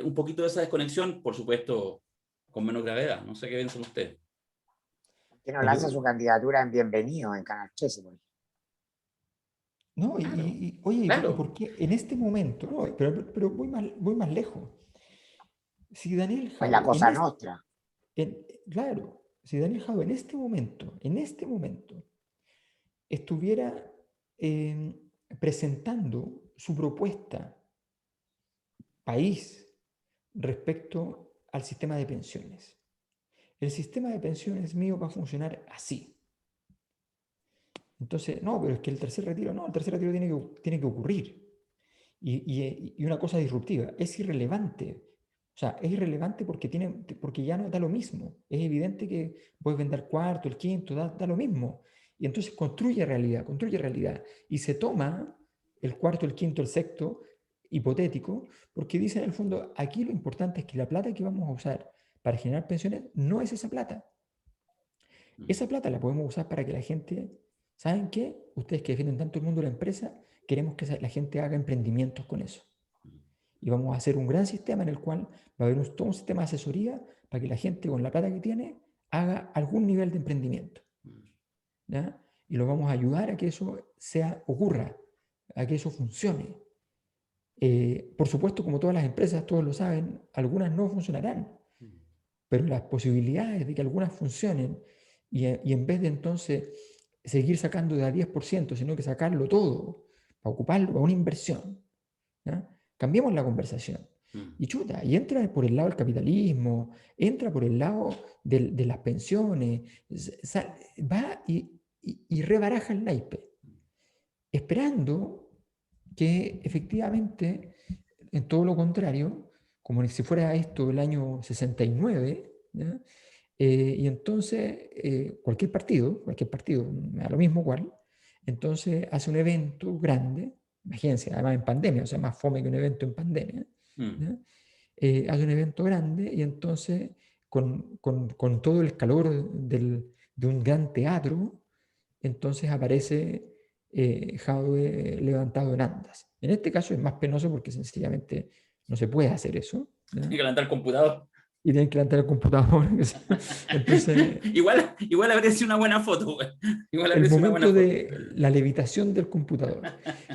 un poquito de esa desconexión, por supuesto, con menos gravedad. No sé qué piensan ustedes. Que no lanza su candidatura en Bienvenido en Canal 13, por ejemplo. No, Claro, oye, ¿y claro. por qué en este momento? No, pero voy más lejos. Si Daniel Pues la Jadwe, Cosa Nostra. claro, si Daniel Jadwe en este momento, estuviera presentando su propuesta país respecto al sistema de pensiones. El sistema de pensiones mío va a funcionar así. Entonces, no, pero es que el tercer retiro, no, el tercer retiro tiene que ocurrir. Y una cosa disruptiva, es irrelevante. O sea, es irrelevante porque ya no da lo mismo. Es evidente que puedes vender cuarto, el quinto, da lo mismo. Y entonces construye realidad. Y se toma el cuarto, el quinto, el sexto, hipotético, porque dice en el fondo, aquí lo importante es que la plata que vamos a usar para generar pensiones no es esa plata. Esa plata la podemos usar para que la gente, ¿saben qué? Ustedes que defienden tanto el mundo de la empresa, queremos que la gente haga emprendimientos con eso. Y vamos a hacer un gran sistema en el cual va a haber todo un sistema de asesoría para que la gente con la plata que tiene haga algún nivel de emprendimiento. ¿Ya? Y lo vamos a ayudar a que eso ocurra, a que eso funcione. Por supuesto, como todas las empresas, todos lo saben, algunas no funcionarán, pero las posibilidades de que algunas funcionen y en vez de entonces seguir sacando de a 10%, sino que sacarlo todo para ocuparlo para una inversión, ¿ya? Cambiemos la conversación. Y chuta, y entra por el lado del capitalismo, entra por el lado de las pensiones, va y rebaraja el naipe, esperando que efectivamente, en todo lo contrario, como si fuera esto el año 69, ¿ya? Y entonces cualquier partido, me da lo mismo cuál, entonces hace un evento grande, imagínense, además en pandemia, o sea, más fome que un evento en pandemia, ¿ya? Hace un evento grande y entonces con todo el calor de un gran teatro, entonces aparece Jadwe levantado en andas. En este caso es más penoso porque sencillamente no se puede hacer eso, ¿ya? Tiene que levantar el computador. Y tienen que levantar el computador. Entonces, igual habría sido una buena foto, güey. Igual el habría sido una buena momento foto. de la levitación del computador.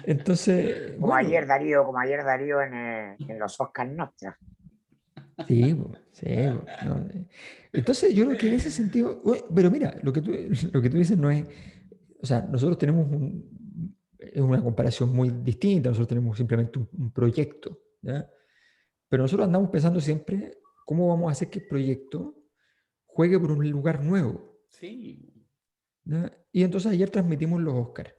Entonces, Como bueno, ayer Darío en los Oscars Nostra. sí, sí. No. Entonces, yo creo que en ese sentido, pero mira, lo que tú dices no es, o sea, nosotros tenemos es una comparación muy distinta, nosotros tenemos simplemente un proyecto, ¿ya? Pero nosotros andamos pensando siempre cómo vamos a hacer que el proyecto juegue por un lugar nuevo. Sí. ¿Ya? Y entonces ayer transmitimos los Oscars.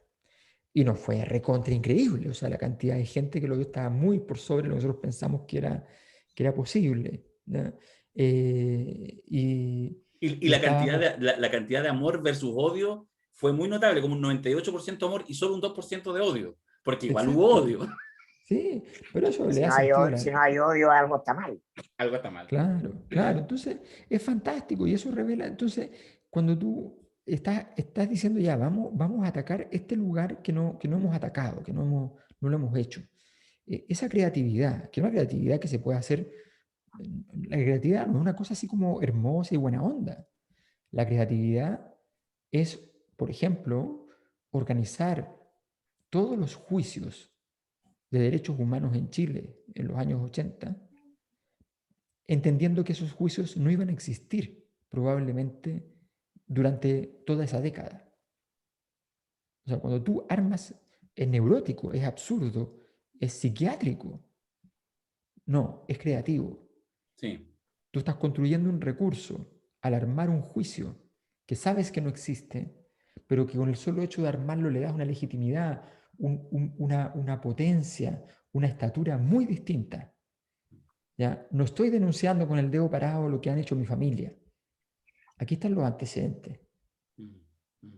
Y nos fue recontra increíble. O sea, la cantidad de gente que lo vio estaba muy por sobre lo que nosotros pensamos que era posible. ¿Ya? Y Y estábamos, la cantidad de amor versus odio fue muy notable, como un 98% amor y solo un 2% de odio, porque igual hubo exacto, odio. sí, pero eso le Si da no hay, sentido a si no hay odio, algo está mal. Algo está mal. Claro, claro. Entonces, es fantástico y eso revela, entonces, cuando tú estás diciendo ya, vamos a atacar este lugar que no hemos atacado, que no lo hemos hecho. Esa creatividad, que es una creatividad que se puede hacer, la creatividad no es una cosa así como hermosa y buena onda. La creatividad es, por ejemplo, organizar todos los juicios de derechos humanos en Chile en los años 80, entendiendo que esos juicios no iban a existir probablemente durante toda esa década. O sea, cuando tú armas, es neurótico, es absurdo, es psiquiátrico. No, es creativo. Sí. Tú estás construyendo un recurso al armar un juicio que sabes que no existe, pero que con el solo hecho de armarlo le das una legitimidad, una potencia, una estatura muy distinta. ¿Ya? No estoy denunciando con el dedo parado lo que han hecho mi familia. Aquí están los antecedentes.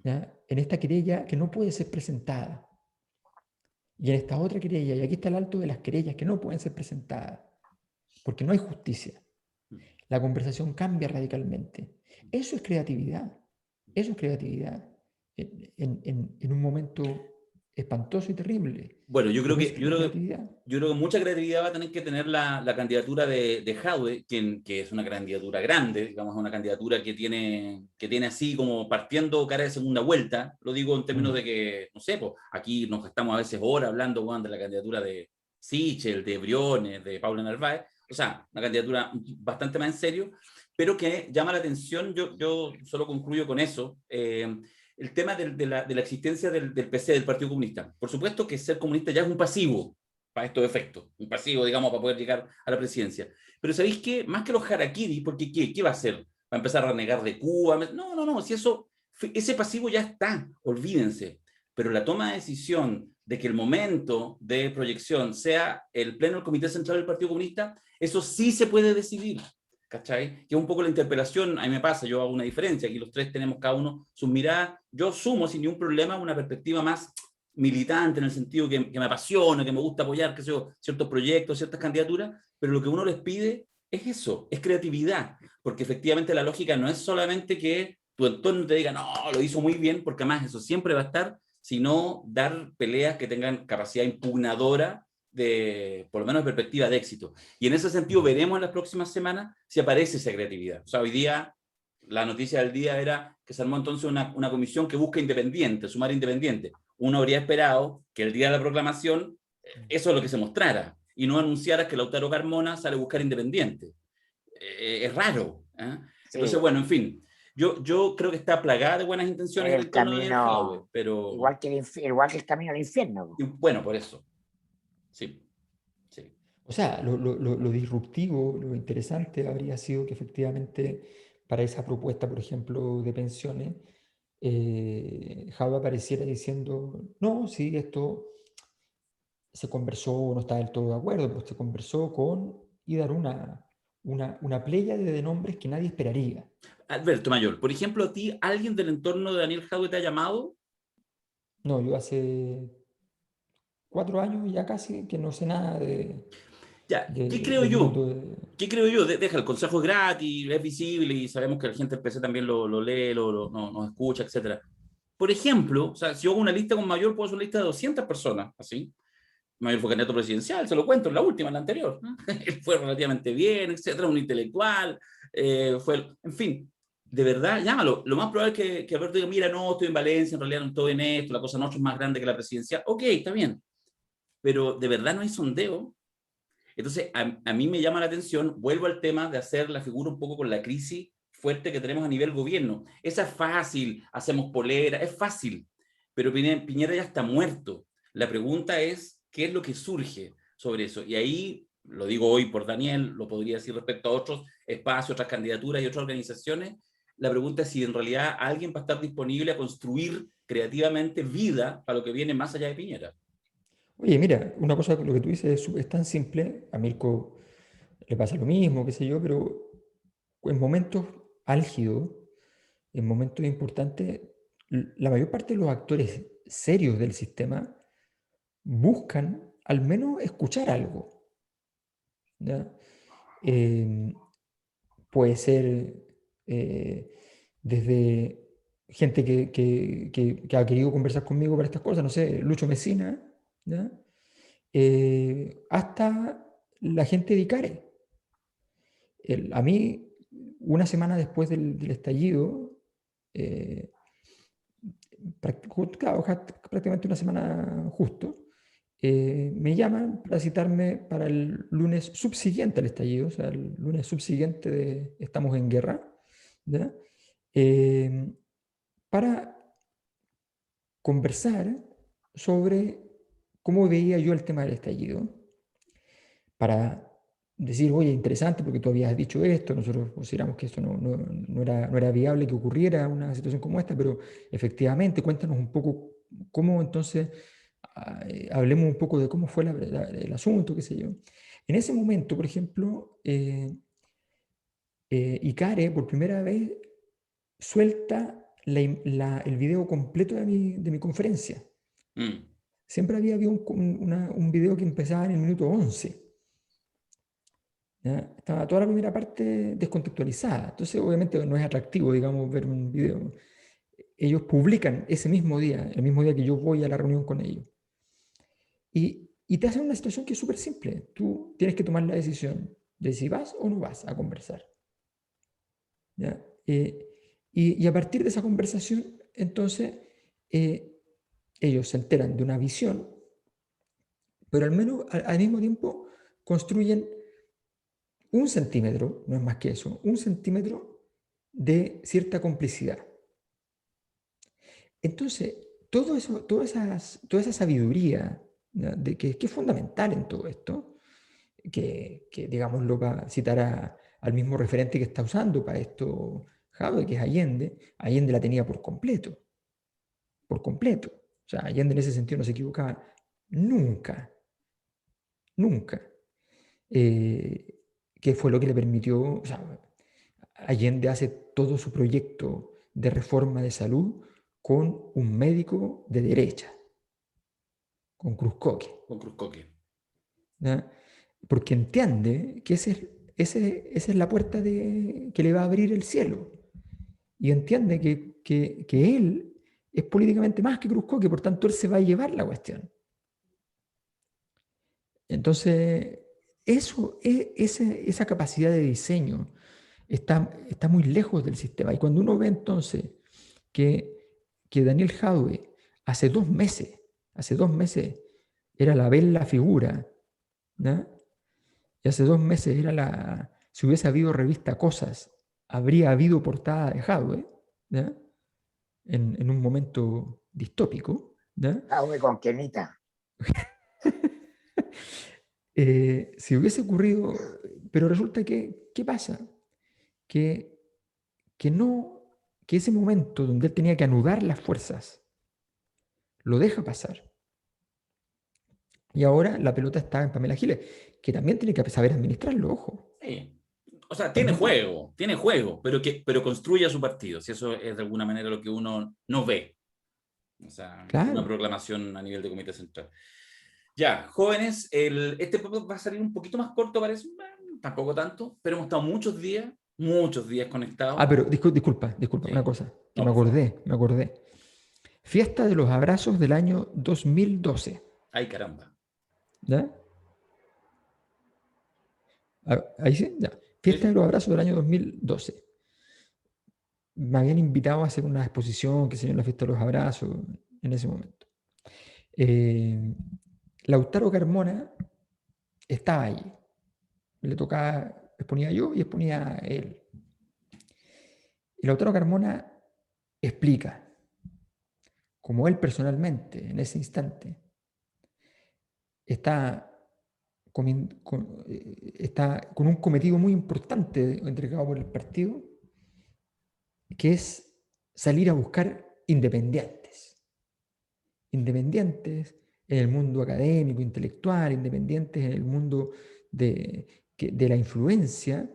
¿Ya? En esta querella que no puede ser presentada. Y en esta otra querella, y aquí está el alto de las querellas que no pueden ser presentadas, porque no hay justicia. la conversación cambia radicalmente. Eso es creatividad. Eso es creatividad. En un momento espantoso y terrible. Bueno, Pero eso es la creatividad. yo creo que mucha creatividad va a tener que tener la candidatura de Jadwe, que es una candidatura grande, digamos, una candidatura que tiene así como partiendo cara de segunda vuelta. Lo digo en términos de que, no sé, pues, aquí nos gastamos a veces horas hablando, bueno, de la candidatura de Sichel, de Briones, de Paula Narváez. O sea, una candidatura bastante más en serio, pero que llama la atención. Yo solo concluyo con eso. El tema de la existencia del PC, del Partido Comunista. Por supuesto que ser comunista ya es un pasivo para estos efectos, un pasivo, digamos, para poder llegar a la presidencia. Pero ¿sabéis qué? Más que los harakiri, porque ¿qué va a hacer? ¿Va a empezar a renegar de Cuba? No, si ese pasivo ya está, olvídense. Pero la toma de decisión de que el momento de proyección sea el pleno del Comité Central del Partido Comunista, eso sí se puede decidir. ¿Cachai? Que es un poco la interpelación, a mí me pasa, yo hago una diferencia, aquí los tres tenemos cada uno sus miradas, yo sumo sin ningún problema una perspectiva más militante, en el sentido que me apasiona, que me gusta apoyar, qué sé yo, ciertos proyectos, ciertas candidaturas, pero lo que uno les pide es eso, es creatividad, porque efectivamente la lógica no es solamente que tu entorno te diga, no, lo hizo muy bien, porque además eso siempre va a estar, sino dar peleas que tengan capacidad impugnadora de, por lo menos, de perspectiva de éxito. Y en ese sentido veremos en las próximas semanas si aparece esa creatividad. O sea, hoy día, la noticia del día era que se armó entonces una comisión que busca independiente, sumar independiente. Uno habría esperado que el día de la proclamación eso es lo que se mostrara, y no anunciara que Lautaro Carmona sale a buscar independiente. Es raro. Entonces, Sí, bueno, en fin. Yo creo que está plagada de buenas intenciones es el el entorno de Daniel Jadwe, camino, pero igual que el camino al infierno. y bueno, por eso. Sí, sí. O sea, lo disruptivo, lo interesante habría sido que efectivamente para esa propuesta, por ejemplo, de pensiones, Java apareciera diciendo, no, sí, esto se conversó, no está del todo de acuerdo, pero se conversó con y dar una pléyade de nombres que nadie esperaría. Alberto Mayor, por ejemplo, a ti, ¿alguien del entorno de Daniel Jadwe te ha llamado? No, yo hace 4 años ya casi que no sé nada Ya, ¿qué creo del yo? mundo de... ¿Qué creo yo? Deja, el consejo es gratis, es visible y sabemos que la gente del PC también lo lee, nos escucha, etcétera. Por ejemplo, o sea, si yo hago una lista con Mayor, puedo hacer una lista de 200 personas, así. Mayor fue candidato presidencial, se lo cuento, en la última, en la anterior. Él fue relativamente bien, etcétera, un intelectual, en fin, de verdad, llámalo. Lo más probable es que Alberto diga, mira, no, estoy en Valencia, en realidad no estoy en esto, la cosa nuestra es más grande que la presidencial. Ok, está bien, pero de verdad no hay sondeo. Entonces, a mí me llama la atención, vuelvo al tema de hacer la figura un poco con la crisis fuerte que tenemos a nivel gobierno. Esa es fácil, hacemos polera, es fácil, pero Piñera ya está muerto. La pregunta es, ¿qué es lo que surge sobre eso? Y ahí, lo digo hoy por Daniel, lo podría decir respecto a otros espacios, otras candidaturas y otras organizaciones, la pregunta es si en realidad alguien va a estar disponible a construir creativamente vida para lo que viene más allá de Piñera. Oye, mira, una cosa, lo que tú dices es tan simple, a Mirko le pasa lo mismo, qué sé yo, pero en momentos álgidos, en momentos importantes, la mayor parte de los actores serios del sistema buscan al menos escuchar algo, ¿ya? Puede ser desde gente que ha querido conversar conmigo para estas cosas, no sé, Lucho Mesina, ¿ya? Hasta la gente de Icare. A mí, una semana después del estallido, claro, prácticamente una semana justo, me llaman para citarme para el lunes subsiguiente al estallido, o sea, el lunes subsiguiente de Estamos en Guerra, ¿ya? Eh, para conversar sobre cómo veía yo el tema del estallido, para decir, oye, interesante porque tú habías dicho esto, nosotros consideramos que esto no era viable que ocurriera una situación como esta, pero efectivamente, cuéntanos un poco cómo entonces, hablemos un poco de cómo fue el asunto, qué sé yo. En ese momento, por ejemplo, Icare por primera vez suelta el video completo de mi conferencia. Siempre había un video que empezaba en el minuto 11. ¿ya? Estaba toda la primera parte descontextualizada. Entonces, obviamente, no es atractivo, digamos, ver un video. Ellos publican ese mismo día, el mismo día que yo voy a la reunión con ellos. Y te hacen una situación que es súper simple. Tú tienes que tomar la decisión de si vas o no vas a conversar. ¿Ya? Y a partir de esa conversación, entonces, ellos se enteran de una visión, pero al mismo tiempo construyen 1 centímetro, no es más que eso, 1 centímetro de cierta complicidad. Entonces, todo eso, toda esa sabiduría, ¿no? Que es fundamental en todo esto, que digamos, lo va a citar al mismo referente que está usando para esto Jadwe, que es Allende. Allende la tenía por completo, por completo. O sea, Allende en ese sentido no se equivocaba nunca, nunca. Que fue lo que le permitió, o sea, Allende hace todo su proyecto de reforma de salud con un médico de derecha, con Cruzcoque, Con Cruzcoque. ¿ya? Porque entiende que esa es la puerta que le va a abrir el cielo. Y entiende que él es políticamente más que Cruzcoque, por tanto él se va a llevar la cuestión. Entonces, esa capacidad de diseño está muy lejos del sistema. Y cuando uno ve entonces que Daniel Jadwe hace 2 meses era la bella figura, ¿no? Y hace 2 meses si hubiese habido revista Cosas, habría habido portada de Jadwe, ¿no? En un momento distópico, ¿no? Jadwe con Kenita. Si hubiese ocurrido, pero resulta que, ¿qué pasa? Que, que no, que ese momento donde él tenía que anudar las fuerzas, lo deja pasar. Y ahora la pelota está en Pamela Giles, que también tiene que saber administrarlo, ojo. Sí. O sea, También tiene juego, pero construye a su partido, si eso es de alguna manera lo que uno no ve. O sea, una claro. proclamación a nivel de comité central. Ya, jóvenes, este podcast va a salir un poquito más corto, parece, tampoco tanto, pero hemos estado muchos días conectados. Pero disculpa, una Sí. cosa, que No, por favor. me acordé. Fiesta de los Abrazos del año 2012, Ay, caramba. ¿ya? Ahí sí, ya. Sí, Fiesta de sí. los Abrazos del año 2012. Me habían invitado a hacer una exposición, que se llama la Fiesta de los Abrazos, en ese momento. Lautaro Carmona estaba allí. Le tocaba, exponía yo y exponía él. Y Lautaro Carmona explica, como él personalmente, en ese instante, está está con un cometido muy importante entregado por el partido, que es salir a buscar independientes. Independientes en el mundo académico, intelectual, independientes en el mundo de la influencia,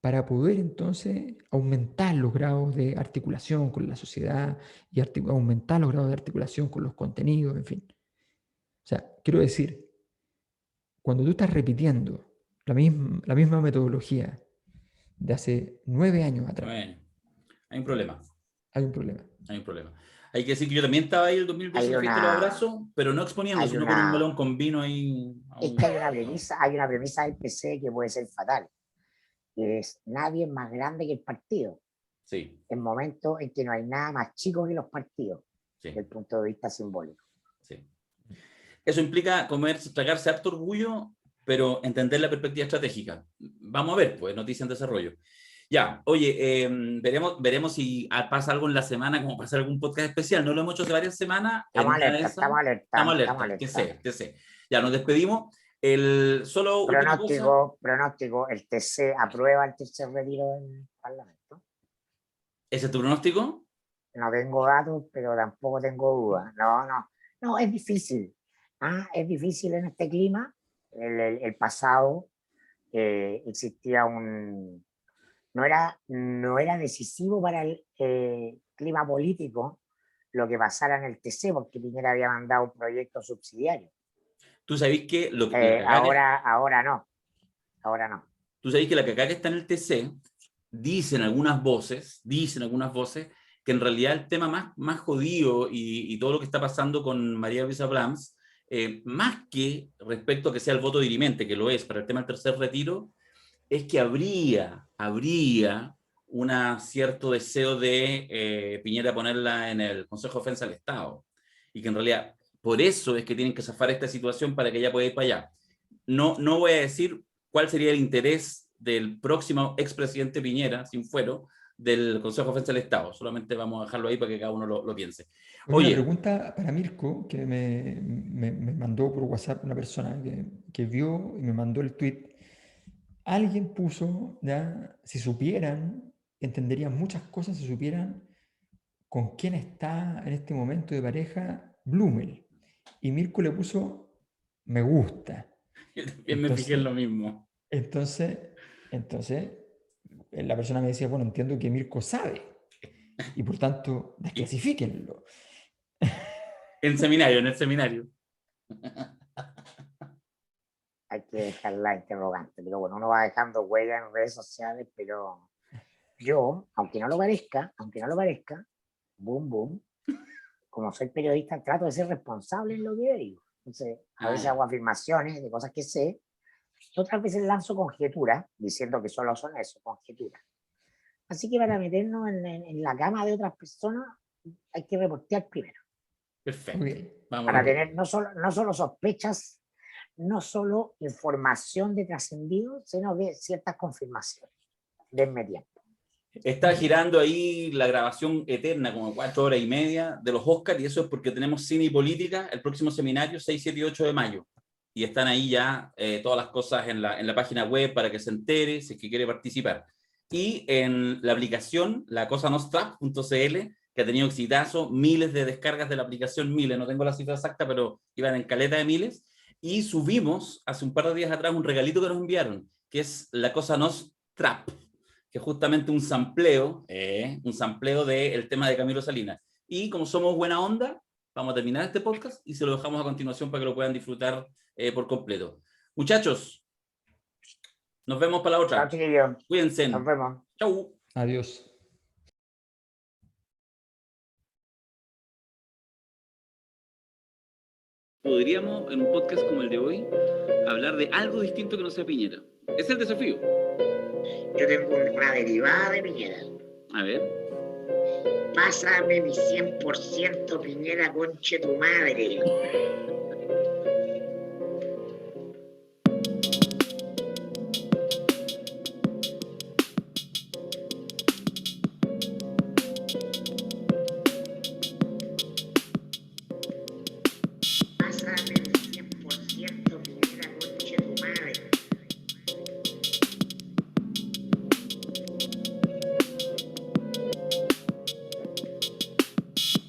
para poder entonces aumentar los grados de articulación con la sociedad y aumentar los grados de articulación con los contenidos, en fin. O sea, quiero decir, cuando tú estás repitiendo la misma metodología de hace 9 años atrás, Bueno, hay un problema. hay un problema. Hay un problema. Hay que decir que yo también estaba ahí el 2012 en Hay la fiesta de los una, abrazos, pero no exponiendo, hay sino con un una, melón con vino ahí. es que hay una premisa del PC que puede ser fatal, que es nadie es más grande que el partido. Sí, En momentos en que no hay nada más chico que los partidos, desde sí, el punto de vista simbólico. sí. Eso implica tragarse harto orgullo, pero entender la perspectiva estratégica. Vamos a ver, pues, noticia en desarrollo. Ya, oye, veremos si pasa algo en la semana, como pasar algún podcast especial. No lo hemos hecho hace varias semanas. En Estamos una de alerta, esas, estamos alerta, estamos estamos alerta. alerta. Que sé. Ya, nos despedimos. Solo última cosa. Pronóstico, el TC aprueba el tercer retiro del Parlamento. ¿Ese es tu pronóstico? No tengo datos, pero tampoco tengo dudas. No, es difícil. Es difícil en este clima. El pasado existía no era decisivo para el clima político lo que pasara en el TC, porque Piñera había mandado un proyecto subsidiario. Tú sabés que la cagada Ahora no. Tú sabes que la cacá que está en el TC, dicen algunas voces, que en realidad el tema más jodido y todo lo que está pasando con María Luisa Blams, más que respecto a que sea el voto dirimente, que lo es para el tema del tercer retiro, es que habría un cierto deseo de Piñera ponerla en el Consejo de Defensa del Estado. Y que en realidad, por eso es que tienen que zafar esta situación para que ella pueda ir para allá. No voy a decir cuál sería el interés del próximo expresidente Piñera, sin fuero, del Consejo de Defensa del Estado. Solamente vamos a dejarlo ahí para que cada uno lo piense. Una pregunta para Mirko, que me mandó por WhatsApp una persona que vio y me mandó el tweet. Alguien puso, ya, si supieran, entenderían muchas cosas si supieran con quién está en este momento de pareja Blumel. Y Mirko le puso, me gusta. Yo también me fijé en lo mismo. Entonces, la persona me decía, bueno, entiendo que Mirko sabe. Y por tanto, desclasifíquenlo. En el seminario. Hay que dejar la interrogante, pero bueno, uno va dejando huella en redes sociales, pero yo, aunque no lo parezca, boom, boom, como soy periodista, trato de ser responsable en lo que digo. Entonces, a veces hago afirmaciones de cosas que sé, y otras veces lanzo conjeturas, diciendo que solo son eso, conjeturas. Así que para meternos en la cama de otras personas, hay que reportear primero. Perfecto. Vamos para tener no solo sospechas, no solo información de trascendido, sino que ciertas confirmaciones. Denme tiempo. Está girando ahí la grabación eterna, como 4 horas y media, de los Oscars, y eso es porque tenemos cine y política, el próximo seminario, 6, 7 y 8 de mayo. Y están ahí ya todas las cosas en la página web para que se entere, si es que quiere participar. Y en la aplicación, lacosanostrap.cl, que ha tenido exitazo, miles de descargas de la aplicación, miles, no tengo la cifra exacta, pero iban en caleta de miles. Y subimos hace un par de días atrás un regalito que nos enviaron, que es La Cosa Nostrap, que es justamente un sampleo del tema de Camilo Salinas. Y como somos buena onda, vamos a terminar este podcast y se lo dejamos a continuación para que lo puedan disfrutar por completo. Muchachos, nos vemos para la otra. Chao, chiquillos. Cuídense. Nos vemos. Chau. Adiós. Podríamos, en un podcast como el de hoy, hablar de algo distinto que no sea Piñera. Es el desafío. Yo tengo una derivada de Piñera. A ver. Pásame mi 100% Piñera, conche tu madre. Pásame mi 100% Piñera, conche tu madre.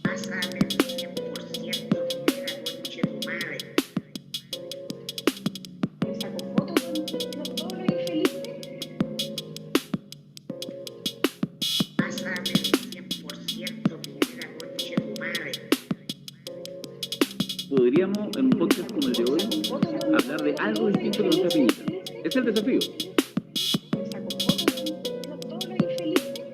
Pásame mi 100% Piñera, conche tu madre. Me saco fotos con todos los infelices. Pásame mi 100% Piñera, conche tu madre. Podríamos, en un podcast como el de hoy, hablar de algo distinto que no sea Piñera. Es el desafío. Me saco fotos con todos los infelices.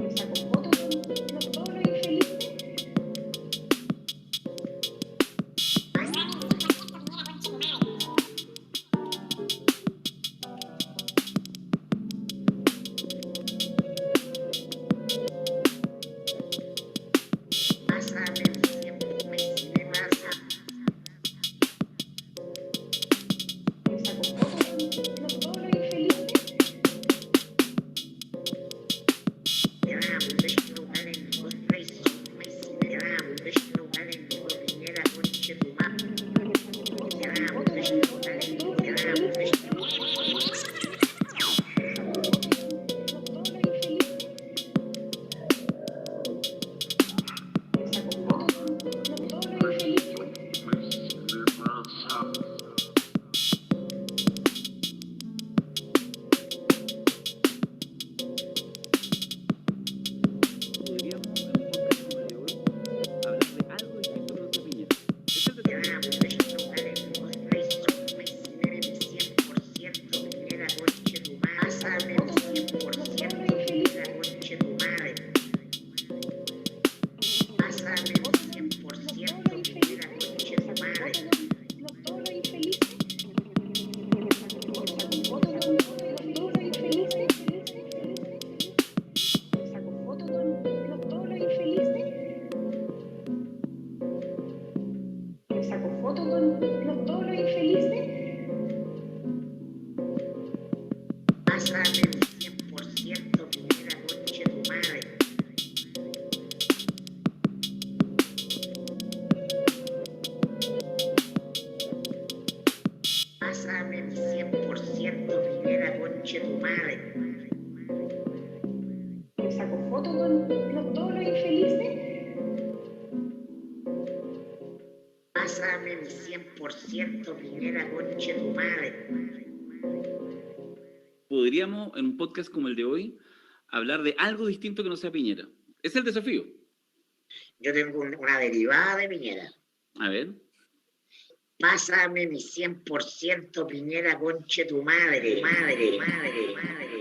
Me saco fotos con todos los infelices. Pásame mi 100% Piñera. Pásame el 100% Pineda, conche tu madre. Me saco fotos con todos los infelices. Pásame el 100% Pineda, conche tu madre. Podríamos, en un podcast como el de hoy, hablar de algo distinto que no sea Piñera. Es el desafío. Yo tengo una derivada de Piñera. A ver. Pásame mi 100% Piñera, conche tu madre, madre, madre, madre.